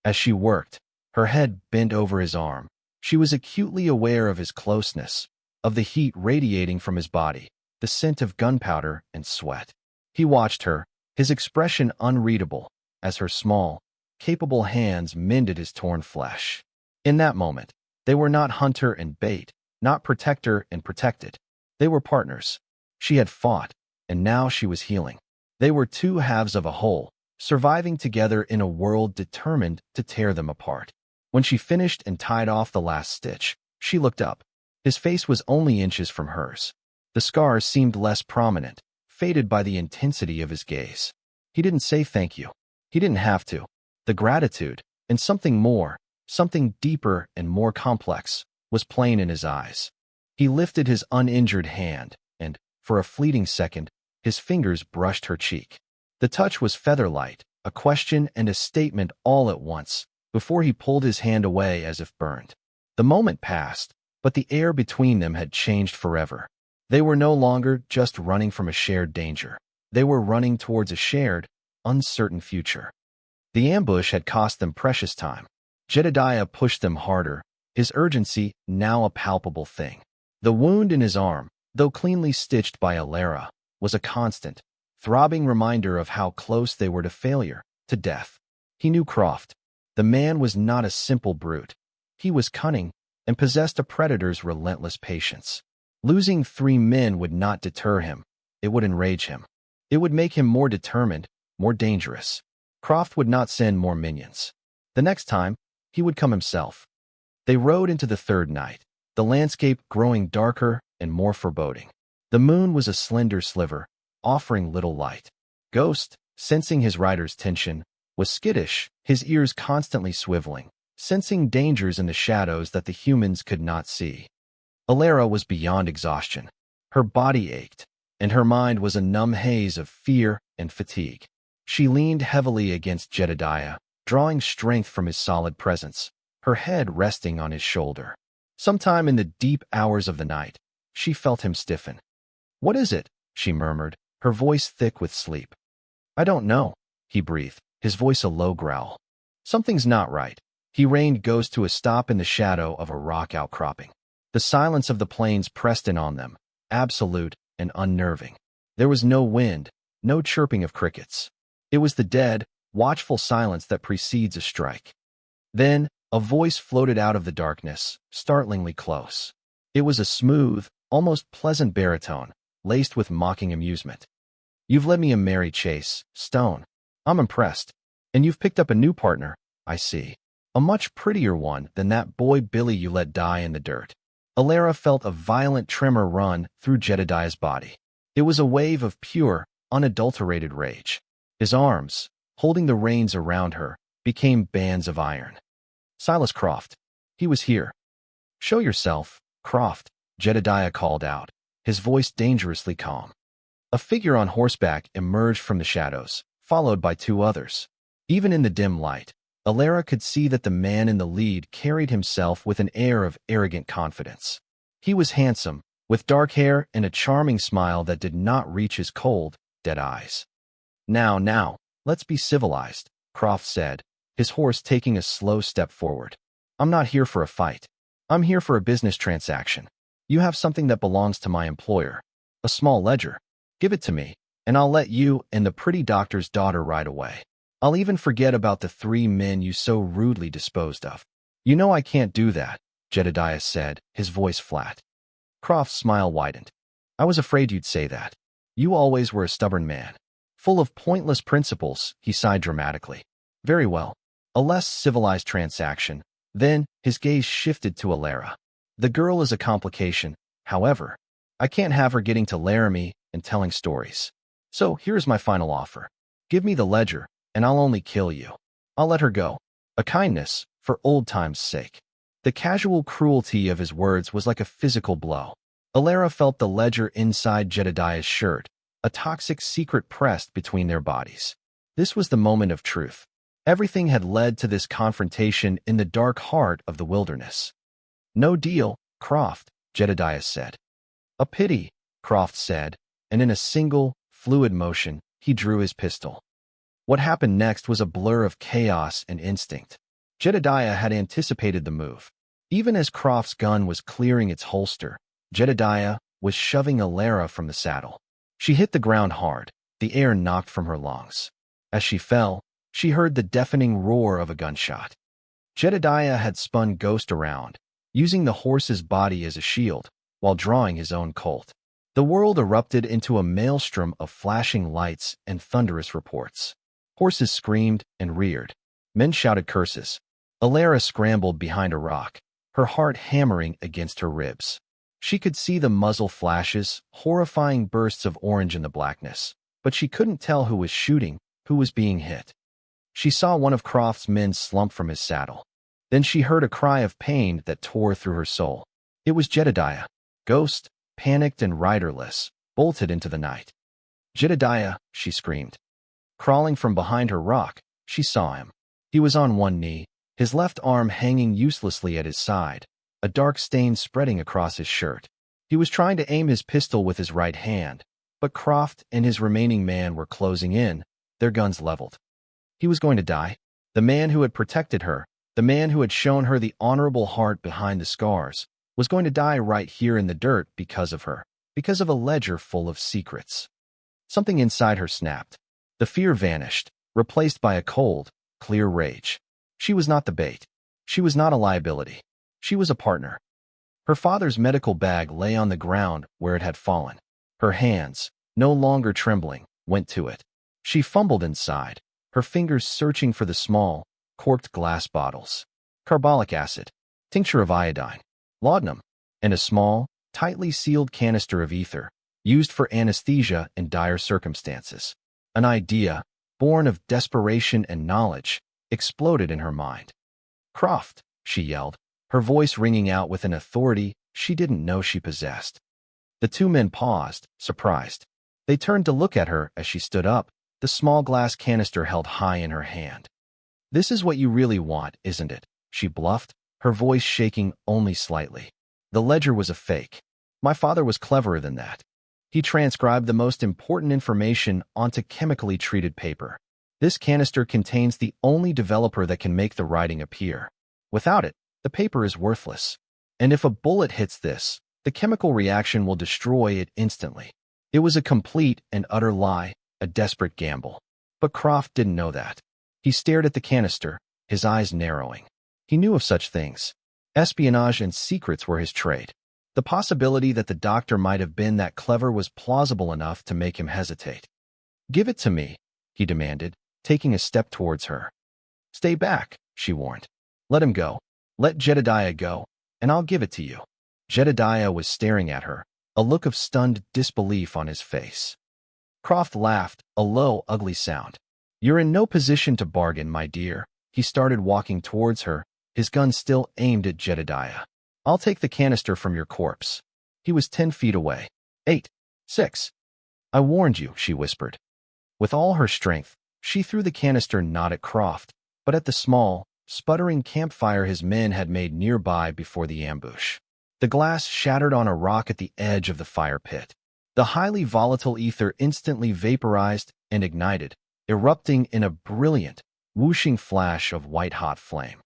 As she worked, her head bent over his arm. She was acutely aware of his closeness, of the heat radiating from his body, the scent of gunpowder and sweat. He watched her, his expression unreadable, as her small, capable hands mended his torn flesh. In that moment, they were not hunter and bait, not protector and protected. They were partners. She had fought, and now she was healing. They were two halves of a whole, surviving together in a world determined to tear them apart. When she finished and tied off the last stitch, she looked up. His face was only inches from hers. The scars seemed less prominent, faded by the intensity of his gaze. He didn't say thank you. He didn't have to. The gratitude, and something more, something deeper and more complex, was plain in his eyes. He lifted his uninjured hand, and, for a fleeting second, his fingers brushed her cheek. The touch was feather-light, a question and a statement all at once, before he pulled his hand away as if burned. The moment passed, but the air between them had changed forever. They were no longer just running from a shared danger. They were running towards a shared, uncertain future. The ambush had cost them precious time. Jedediah pushed them harder, his urgency now a palpable thing. The wound in his arm, though cleanly stitched by Alara, was a constant, throbbing reminder of how close they were to failure, to death. He knew Croft. The man was not a simple brute. He was cunning and possessed a predator's relentless patience. Losing 3 men would not deter him. It would enrage him. It would make him more determined, more dangerous. Croft would not send more minions. The next time, he would come himself. They rode into the third night, the landscape growing darker and more foreboding. The moon was a slender sliver, offering little light. Ghost, sensing his rider's tension, was skittish, his ears constantly swiveling, sensing dangers in the shadows that the humans could not see. Alara was beyond exhaustion. Her body ached, and her mind was a numb haze of fear and fatigue. She leaned heavily against Jedediah, drawing strength from his solid presence, her head resting on his shoulder. Sometime in the deep hours of the night, she felt him stiffen. "What is it?" she murmured, her voice thick with sleep. "I don't know," he breathed, his voice a low growl. "Something's not right." He reined Ghost to a stop in the shadow of a rock outcropping. The silence of the plains pressed in on them, absolute and unnerving. There was no wind, no chirping of crickets. It was the dead, watchful silence that precedes a strike. Then, a voice floated out of the darkness, startlingly close. It was a smooth, almost pleasant baritone, laced with mocking amusement. "You've led me a merry chase, Stone. I'm impressed. And you've picked up a new partner, I see. A much prettier one than that boy Billy you let die in the dirt." Alara felt a violent tremor run through Jedediah's body. It was a wave of pure, unadulterated rage. His arms, holding the reins around her, became bands of iron. Silas Croft. He was here. "Show yourself, Croft," Jedediah called out, his voice dangerously calm. A figure on horseback emerged from the shadows, followed by 2 others. Even in the dim light, Alara could see that the man in the lead carried himself with an air of arrogant confidence. He was handsome, with dark hair and a charming smile that did not reach his cold, dead eyes. Now, let's be civilized," Croft said, his horse taking a slow step forward. "I'm not here for a fight. I'm here for a business transaction. You have something that belongs to my employer. A small ledger. Give it to me, and I'll let you and the pretty doctor's daughter ride away. I'll even forget about the 3 men you so rudely disposed of." "You know I can't do that," Jedediah said, his voice flat. Croft's smile widened. "I was afraid you'd say that. You always were a stubborn man. Full of pointless principles," he sighed dramatically. "Very well. A less civilized transaction." Then, his gaze shifted to Alara. "The girl is a complication, however. I can't have her getting to Laramie and telling stories. So here's my final offer. Give me the ledger, and I'll only kill you. I'll let her go. A kindness, for old time's sake." The casual cruelty of his words was like a physical blow. Alara felt the ledger inside Jedediah's shirt, a toxic secret pressed between their bodies. This was the moment of truth. Everything had led to this confrontation in the dark heart of the wilderness. "No deal, Croft," Jedediah said. "A pity," Croft said, and in a single, fluid motion, he drew his pistol. What happened next was a blur of chaos and instinct. Jedediah had anticipated the move. Even as Croft's gun was clearing its holster, Jedediah was shoving Alara from the saddle. She hit the ground hard, the air knocked from her lungs. As she fell, she heard the deafening roar of a gunshot. Jedediah had spun Ghost around, using the horse's body as a shield, while drawing his own Colt. The world erupted into a maelstrom of flashing lights and thunderous reports. Horses screamed and reared. Men shouted curses. Alara scrambled behind a rock, her heart hammering against her ribs. She could see the muzzle flashes, horrifying bursts of orange in the blackness, but she couldn't tell who was shooting, who was being hit. She saw one of Croft's men slump from his saddle. Then she heard a cry of pain that tore through her soul. It was Jedediah. Ghost, panicked and riderless, bolted into the night. "Jedediah," she screamed. Crawling from behind her rock, she saw him. He was on one knee, his left arm hanging uselessly at his side, a dark stain spreading across his shirt. He was trying to aim his pistol with his right hand, But Croft and his remaining man were closing in, their guns leveled. He was going to die. The man who had protected her, the man who had shown her the honorable heart behind the scars, was going to die right here in the dirt because of her, because of a ledger full of secrets. Something inside her snapped. The fear vanished, replaced by a cold, clear rage. She was not the bait. She was not a liability. She was a partner. Her father's medical bag lay on the ground where it had fallen. Her hands, no longer trembling, went to it. She fumbled inside, her fingers searching for the small, corked glass bottles. Carbolic acid, tincture of iodine, laudanum, and a small, tightly sealed canister of ether, used for anesthesia in dire circumstances. An idea, born of desperation and knowledge, exploded in her mind. "Croft," she yelled, her voice ringing out with an authority she didn't know she possessed. The two men paused, surprised. They turned to look at her as she stood up, the small glass canister held high in her hand. "This is what you really want, isn't it?" she bluffed, her voice shaking only slightly. "The ledger was a fake. My father was cleverer than that. He transcribed the most important information onto chemically treated paper. This canister contains the only developer that can make the writing appear. Without it, the paper is worthless. And if a bullet hits this, the chemical reaction will destroy it instantly." It was a complete and utter lie, a desperate gamble. But Croft didn't know that. He stared at the canister, his eyes narrowing. He knew of such things. Espionage and secrets were his trade. The possibility that the doctor might have been that clever was plausible enough to make him hesitate. "Give it to me," he demanded, taking a step towards her. "Stay back," she warned. "Let him go. Let Jedediah go, and I'll give it to you." Jedediah was staring at her, a look of stunned disbelief on his face. Croft laughed, a low, ugly sound. "You're in no position to bargain, my dear." He started walking towards her, his gun still aimed at Jedediah. "I'll take the canister from your corpse." He was 10 feet away. 8, 6. "I warned you," she whispered. With all her strength, she threw the canister not at Croft, but at the small, sputtering campfire his men had made nearby before the ambush. The glass shattered on a rock at the edge of the fire pit. The highly volatile ether instantly vaporized and ignited, erupting in a brilliant, whooshing flash of white-hot flame.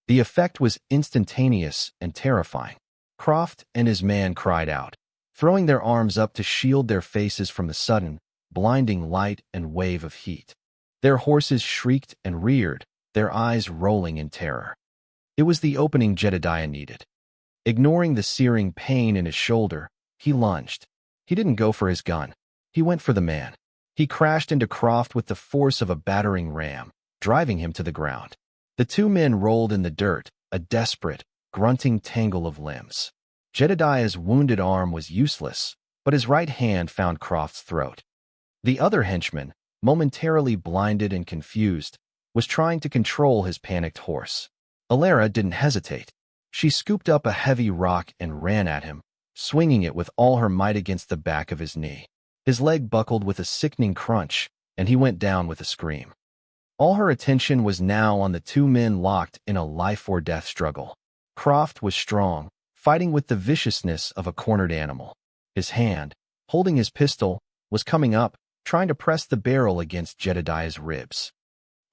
The effect was instantaneous and terrifying. Croft and his man cried out, throwing their arms up to shield their faces from the sudden, blinding light and wave of heat. Their horses shrieked and reared, their eyes rolling in terror. It was the opening Jedediah needed. Ignoring the searing pain in his shoulder, he lunged. He didn't go for his gun. He went for the man. He crashed into Croft with the force of a battering ram, driving him to the ground. The two men rolled in the dirt, a desperate, grunting tangle of limbs. Jedediah's wounded arm was useless, but his right hand found Croft's throat. The other henchman, momentarily blinded and confused, was trying to control his panicked horse. Alara didn't hesitate. She scooped up a heavy rock and ran at him, swinging it with all her might against the back of his knee. His leg buckled with a sickening crunch, and he went down with a scream. All her attention was now on the two men locked in a life-or-death struggle. Croft was strong, fighting with the viciousness of a cornered animal. His hand, holding his pistol, was coming up, trying to press the barrel against Jedediah's ribs.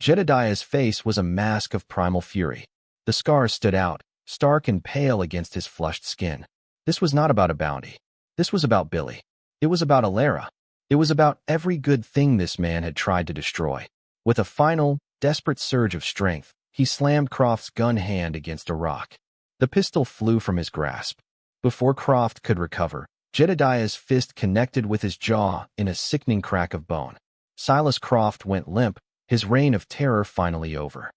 Jedediah's face was a mask of primal fury. The scars stood out, stark and pale against his flushed skin. This was not about a bounty. This was about Billy. It was about Alara. It was about every good thing this man had tried to destroy. With a final, desperate surge of strength, he slammed Croft's gun hand against a rock. The pistol flew from his grasp. Before Croft could recover, Jedediah's fist connected with his jaw in a sickening crack of bone. Silas Croft went limp, his reign of terror finally over.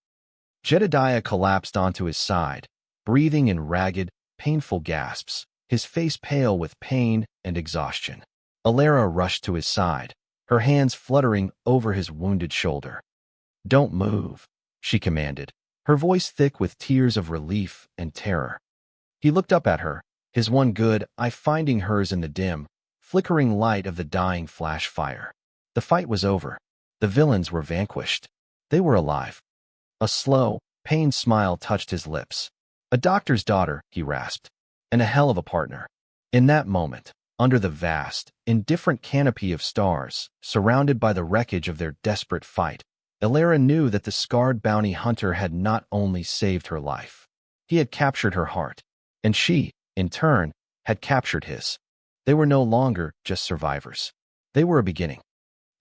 Jedediah collapsed onto his side, breathing in ragged, painful gasps, his face pale with pain and exhaustion. Alara rushed to his side, her hands fluttering over his wounded shoulder. "Don't move," she commanded, her voice thick with tears of relief and terror. He looked up at her, his one good eye finding hers in the dim, flickering light of the dying flash fire. The fight was over. The villains were vanquished. They were alive. A slow, pained smile touched his lips. "A doctor's daughter," he rasped, "and a hell of a partner." In that moment, under the vast, indifferent canopy of stars, surrounded by the wreckage of their desperate fight, Elara knew that the scarred bounty hunter had not only saved her life. He had captured her heart, and she, in turn, had captured his. They were no longer just survivors. They were a beginning.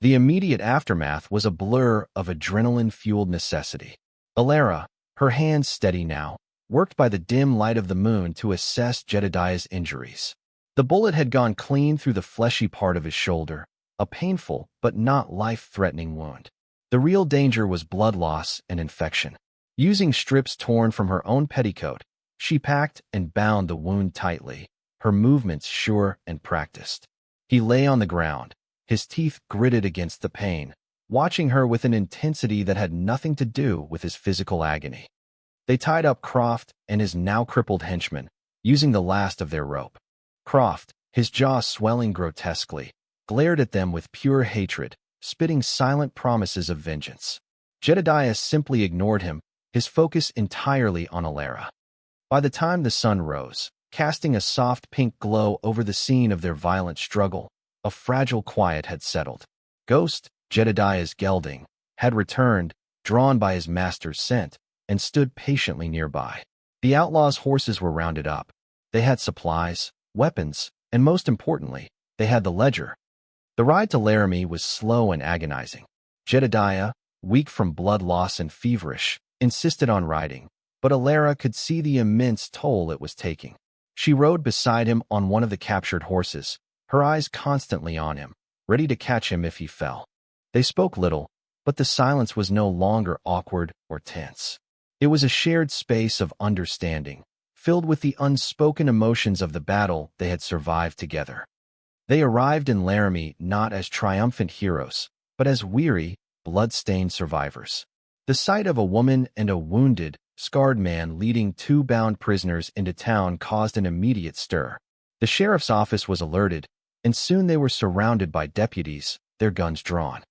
The immediate aftermath was a blur of adrenaline-fueled necessity. Elara, her hands steady now, worked by the dim light of the moon to assess Jedediah's injuries. The bullet had gone clean through the fleshy part of his shoulder, a painful but not life-threatening wound. The real danger was blood loss and infection. Using strips torn from her own petticoat, she packed and bound the wound tightly, her movements sure and practiced. He lay on the ground, his teeth gritted against the pain, watching her with an intensity that had nothing to do with his physical agony. They tied up Croft and his now crippled henchman, using the last of their rope. Croft, his jaw swelling grotesquely, glared at them with pure hatred, spitting silent promises of vengeance. Jedediah simply ignored him, his focus entirely on Elara. By the time the sun rose, casting a soft pink glow over the scene of their violent struggle, a fragile quiet had settled. Ghost, Jedediah's gelding, had returned, drawn by his master's scent, and stood patiently nearby. The outlaws' horses were rounded up. They had supplies, weapons, and most importantly, they had the ledger. The ride to Laramie was slow and agonizing. Jedediah, weak from blood loss and feverish, insisted on riding, but Elara could see the immense toll it was taking. She rode beside him on one of the captured horses, her eyes constantly on him, ready to catch him if he fell. They spoke little, but the silence was no longer awkward or tense. It was a shared space of understanding, filled with the unspoken emotions of the battle they had survived together. They arrived in Laramie not as triumphant heroes, but as weary, blood-stained survivors. The sight of a woman and a wounded, scarred man leading two bound prisoners into town caused an immediate stir. The sheriff's office was alerted, and soon they were surrounded by deputies, their guns drawn.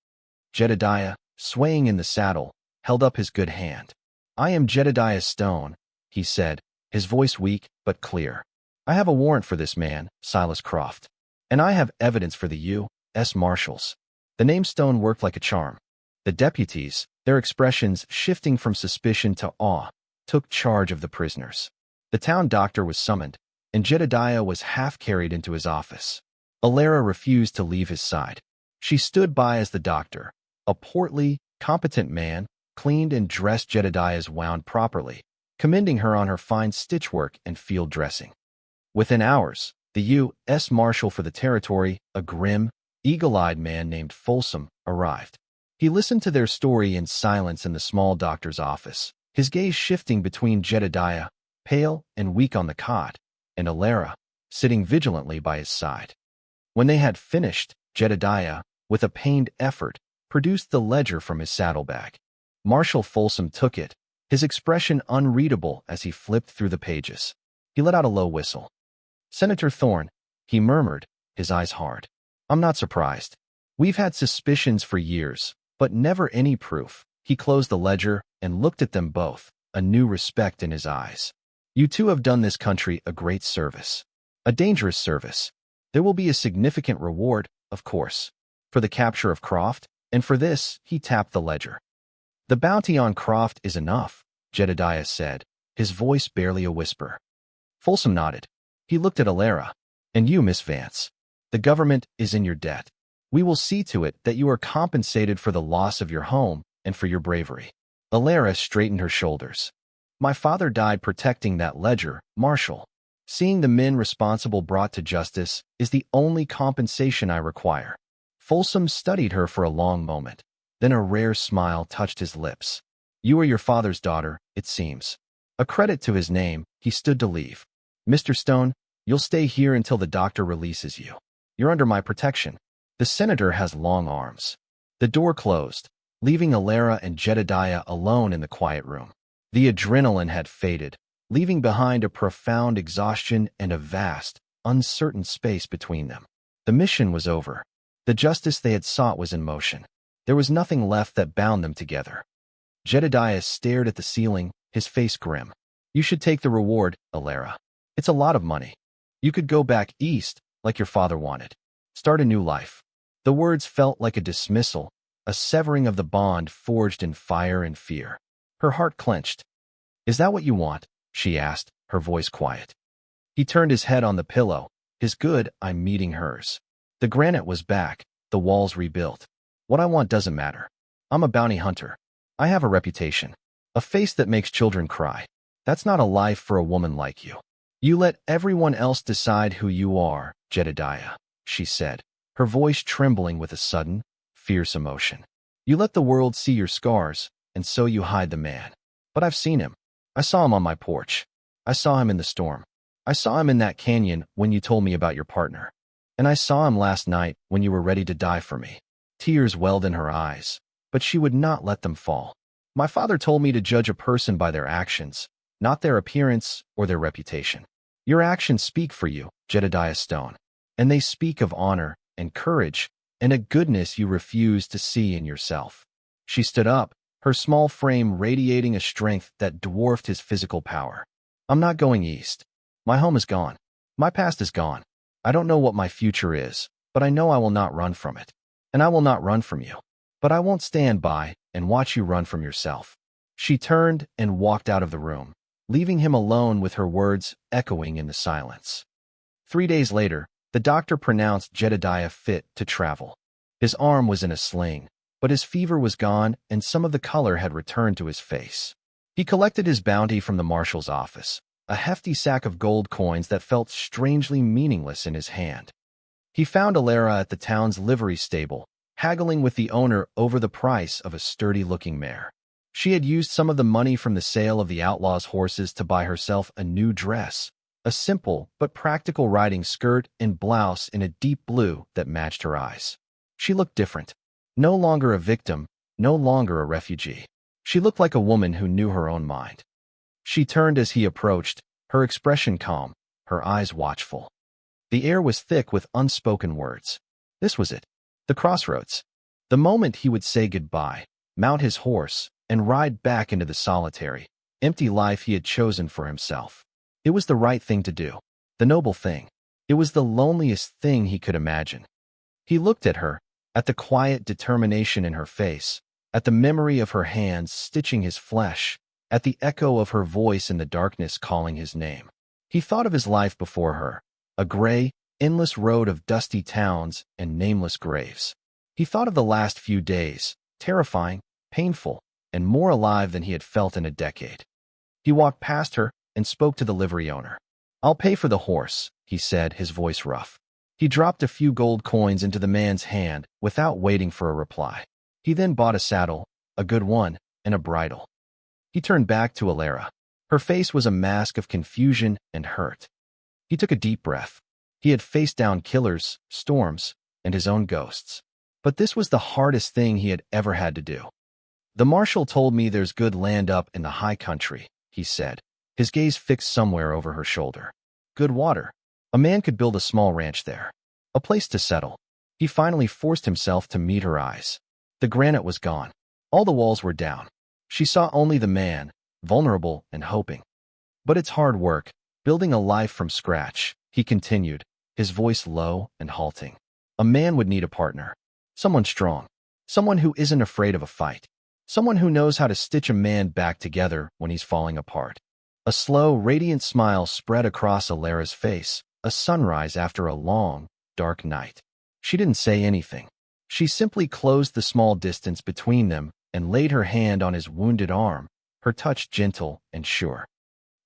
Jedediah, swaying in the saddle, held up his good hand. "I am Jedediah Stone," he said, his voice weak but clear. "I have a warrant for this man, Silas Croft. And I have evidence for the U.S. Marshals." The name Stone worked like a charm. The deputies, their expressions shifting from suspicion to awe, took charge of the prisoners. The town doctor was summoned, and Jedediah was half-carried into his office. Elara refused to leave his side. She stood by as the doctor, a portly, competent man, cleaned and dressed Jedediah's wound properly, commending her on her fine stitchwork and field dressing. Within hours, the U.S. Marshal for the territory, a grim, eagle-eyed man named Folsom, arrived. He listened to their story in silence in the small doctor's office, his gaze shifting between Jedediah, pale and weak on the cot, and Elara, sitting vigilantly by his side. When they had finished, Jedediah, with a pained effort, produced the ledger from his saddlebag. Marshal Folsom took it, his expression unreadable as he flipped through the pages. He let out a low whistle. "Senator Thorne," he murmured, his eyes hard. "I'm not surprised. We've had suspicions for years, but never any proof." He closed the ledger and looked at them both, a new respect in his eyes. "You two have done this country a great service. A dangerous service. There will be a significant reward, of course, for the capture of Croft, and for this," he tapped the ledger. "The bounty on Croft is enough," Jedediah said, his voice barely a whisper. Folsom nodded. He looked at Elara. "And you, Miss Vance. The government is in your debt. We will see to it that you are compensated for the loss of your home and for your bravery." Elara straightened her shoulders. "My father died protecting that ledger, Marshal. Seeing the men responsible brought to justice is the only compensation I require." Folsom studied her for a long moment. Then a rare smile touched his lips. "You are your father's daughter, it seems." A credit to his name, he stood to leave. "Mr. Stone, you'll stay here until the doctor releases you. You're under my protection." The senator has long arms. The door closed, leaving Elara and Jedediah alone in the quiet room. The adrenaline had faded, leaving behind a profound exhaustion and a vast, uncertain space between them. The mission was over. The justice they had sought was in motion. There was nothing left that bound them together. Jedediah stared at the ceiling, his face grim. "You should take the reward, Elara. It's a lot of money. You could go back east, like your father wanted. Start a new life. The words felt like a dismissal, a severing of the bond forged in fire and fear. Her heart clenched. Is that what you want? She asked, her voice quiet. He turned his head on the pillow, his good eye meeting hers. The granite was back, the walls rebuilt. What I want doesn't matter. I'm a bounty hunter. I have a reputation. A face that makes children cry. That's not a life for a woman like you. You let everyone else decide who you are, Jedediah, she said, her voice trembling with a sudden, fierce emotion. You let the world see your scars, and so you hide the man. But I've seen him. I saw him on my porch. I saw him in the storm. I saw him in that canyon when you told me about your partner. And I saw him last night when you were ready to die for me. Tears welled in her eyes, but she would not let them fall. My father told me to judge a person by their actions, not their appearance or their reputation. Your actions speak for you, Jedediah Stone, and they speak of honor and courage and a goodness you refuse to see in yourself. She stood up, her small frame radiating a strength that dwarfed his physical power. I'm not going east. My home is gone. My past is gone. I don't know what my future is, but I know I will not run from it. And I will not run from you. But I won't stand by and watch you run from yourself. She turned and walked out of the room, leaving him alone with her words echoing in the silence. 3 days later, the doctor pronounced Jedediah fit to travel. His arm was in a sling, but his fever was gone and some of the color had returned to his face. He collected his bounty from the marshal's office, a hefty sack of gold coins that felt strangely meaningless in his hand. He found Alara at the town's livery stable, haggling with the owner over the price of a sturdy-looking mare. She had used some of the money from the sale of the outlaws' horses to buy herself a new dress, a simple but practical riding skirt and blouse in a deep blue that matched her eyes. She looked different. No longer a victim, no longer a refugee. She looked like a woman who knew her own mind. She turned as he approached, her expression calm, her eyes watchful. The air was thick with unspoken words. This was it. The crossroads. The moment he would say goodbye, mount his horse, and ride back into the solitary, empty life he had chosen for himself. It was the right thing to do. The noble thing. It was the loneliest thing he could imagine. He looked at her, at the quiet determination in her face, at the memory of her hands stitching his flesh, at the echo of her voice in the darkness calling his name. He thought of his life before her, a gray, endless road of dusty towns and nameless graves. He thought of the last few days, terrifying, painful, and more alive than he had felt in a decade. He walked past her and spoke to the livery owner. I'll pay for the horse, he said, his voice rough. He dropped a few gold coins into the man's hand without waiting for a reply. He then bought a saddle, a good one, and a bridle. He turned back to Alara. Her face was a mask of confusion and hurt. He took a deep breath. He had faced down killers, storms, and his own ghosts. But this was the hardest thing he had ever had to do. The marshal told me there's good land up in the high country, he said, his gaze fixed somewhere over her shoulder. Good water. A man could build a small ranch there. A place to settle. He finally forced himself to meet her eyes. The granite was gone. All the walls were down. She saw only the man, vulnerable and hoping. But it's hard work, building a life from scratch, he continued, his voice low and halting. A man would need a partner. Someone strong. Someone who isn't afraid of a fight. Someone who knows how to stitch a man back together when he's falling apart. A slow, radiant smile spread across Alara's face, a sunrise after a long, dark night. She didn't say anything. She simply closed the small distance between them and laid her hand on his wounded arm, her touch gentle and sure.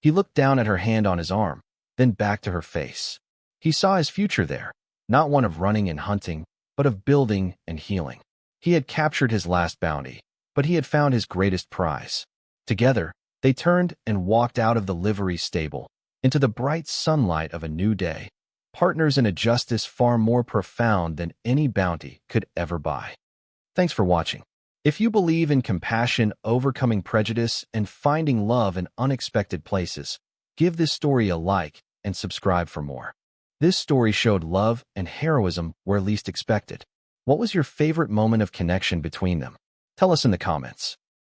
He looked down at her hand on his arm, then back to her face. He saw his future there, not one of running and hunting, but of building and healing. He had captured his last bounty, but he had found his greatest prize. Together, they turned and walked out of the livery stable, into the bright sunlight of a new day, partners in a justice far more profound than any bounty could ever buy. Thanks for watching. If you believe in compassion, overcoming prejudice, and finding love in unexpected places, give this story a like and subscribe for more. This story showed love and heroism where least expected. What was your favorite moment of connection between them? Tell us in the comments.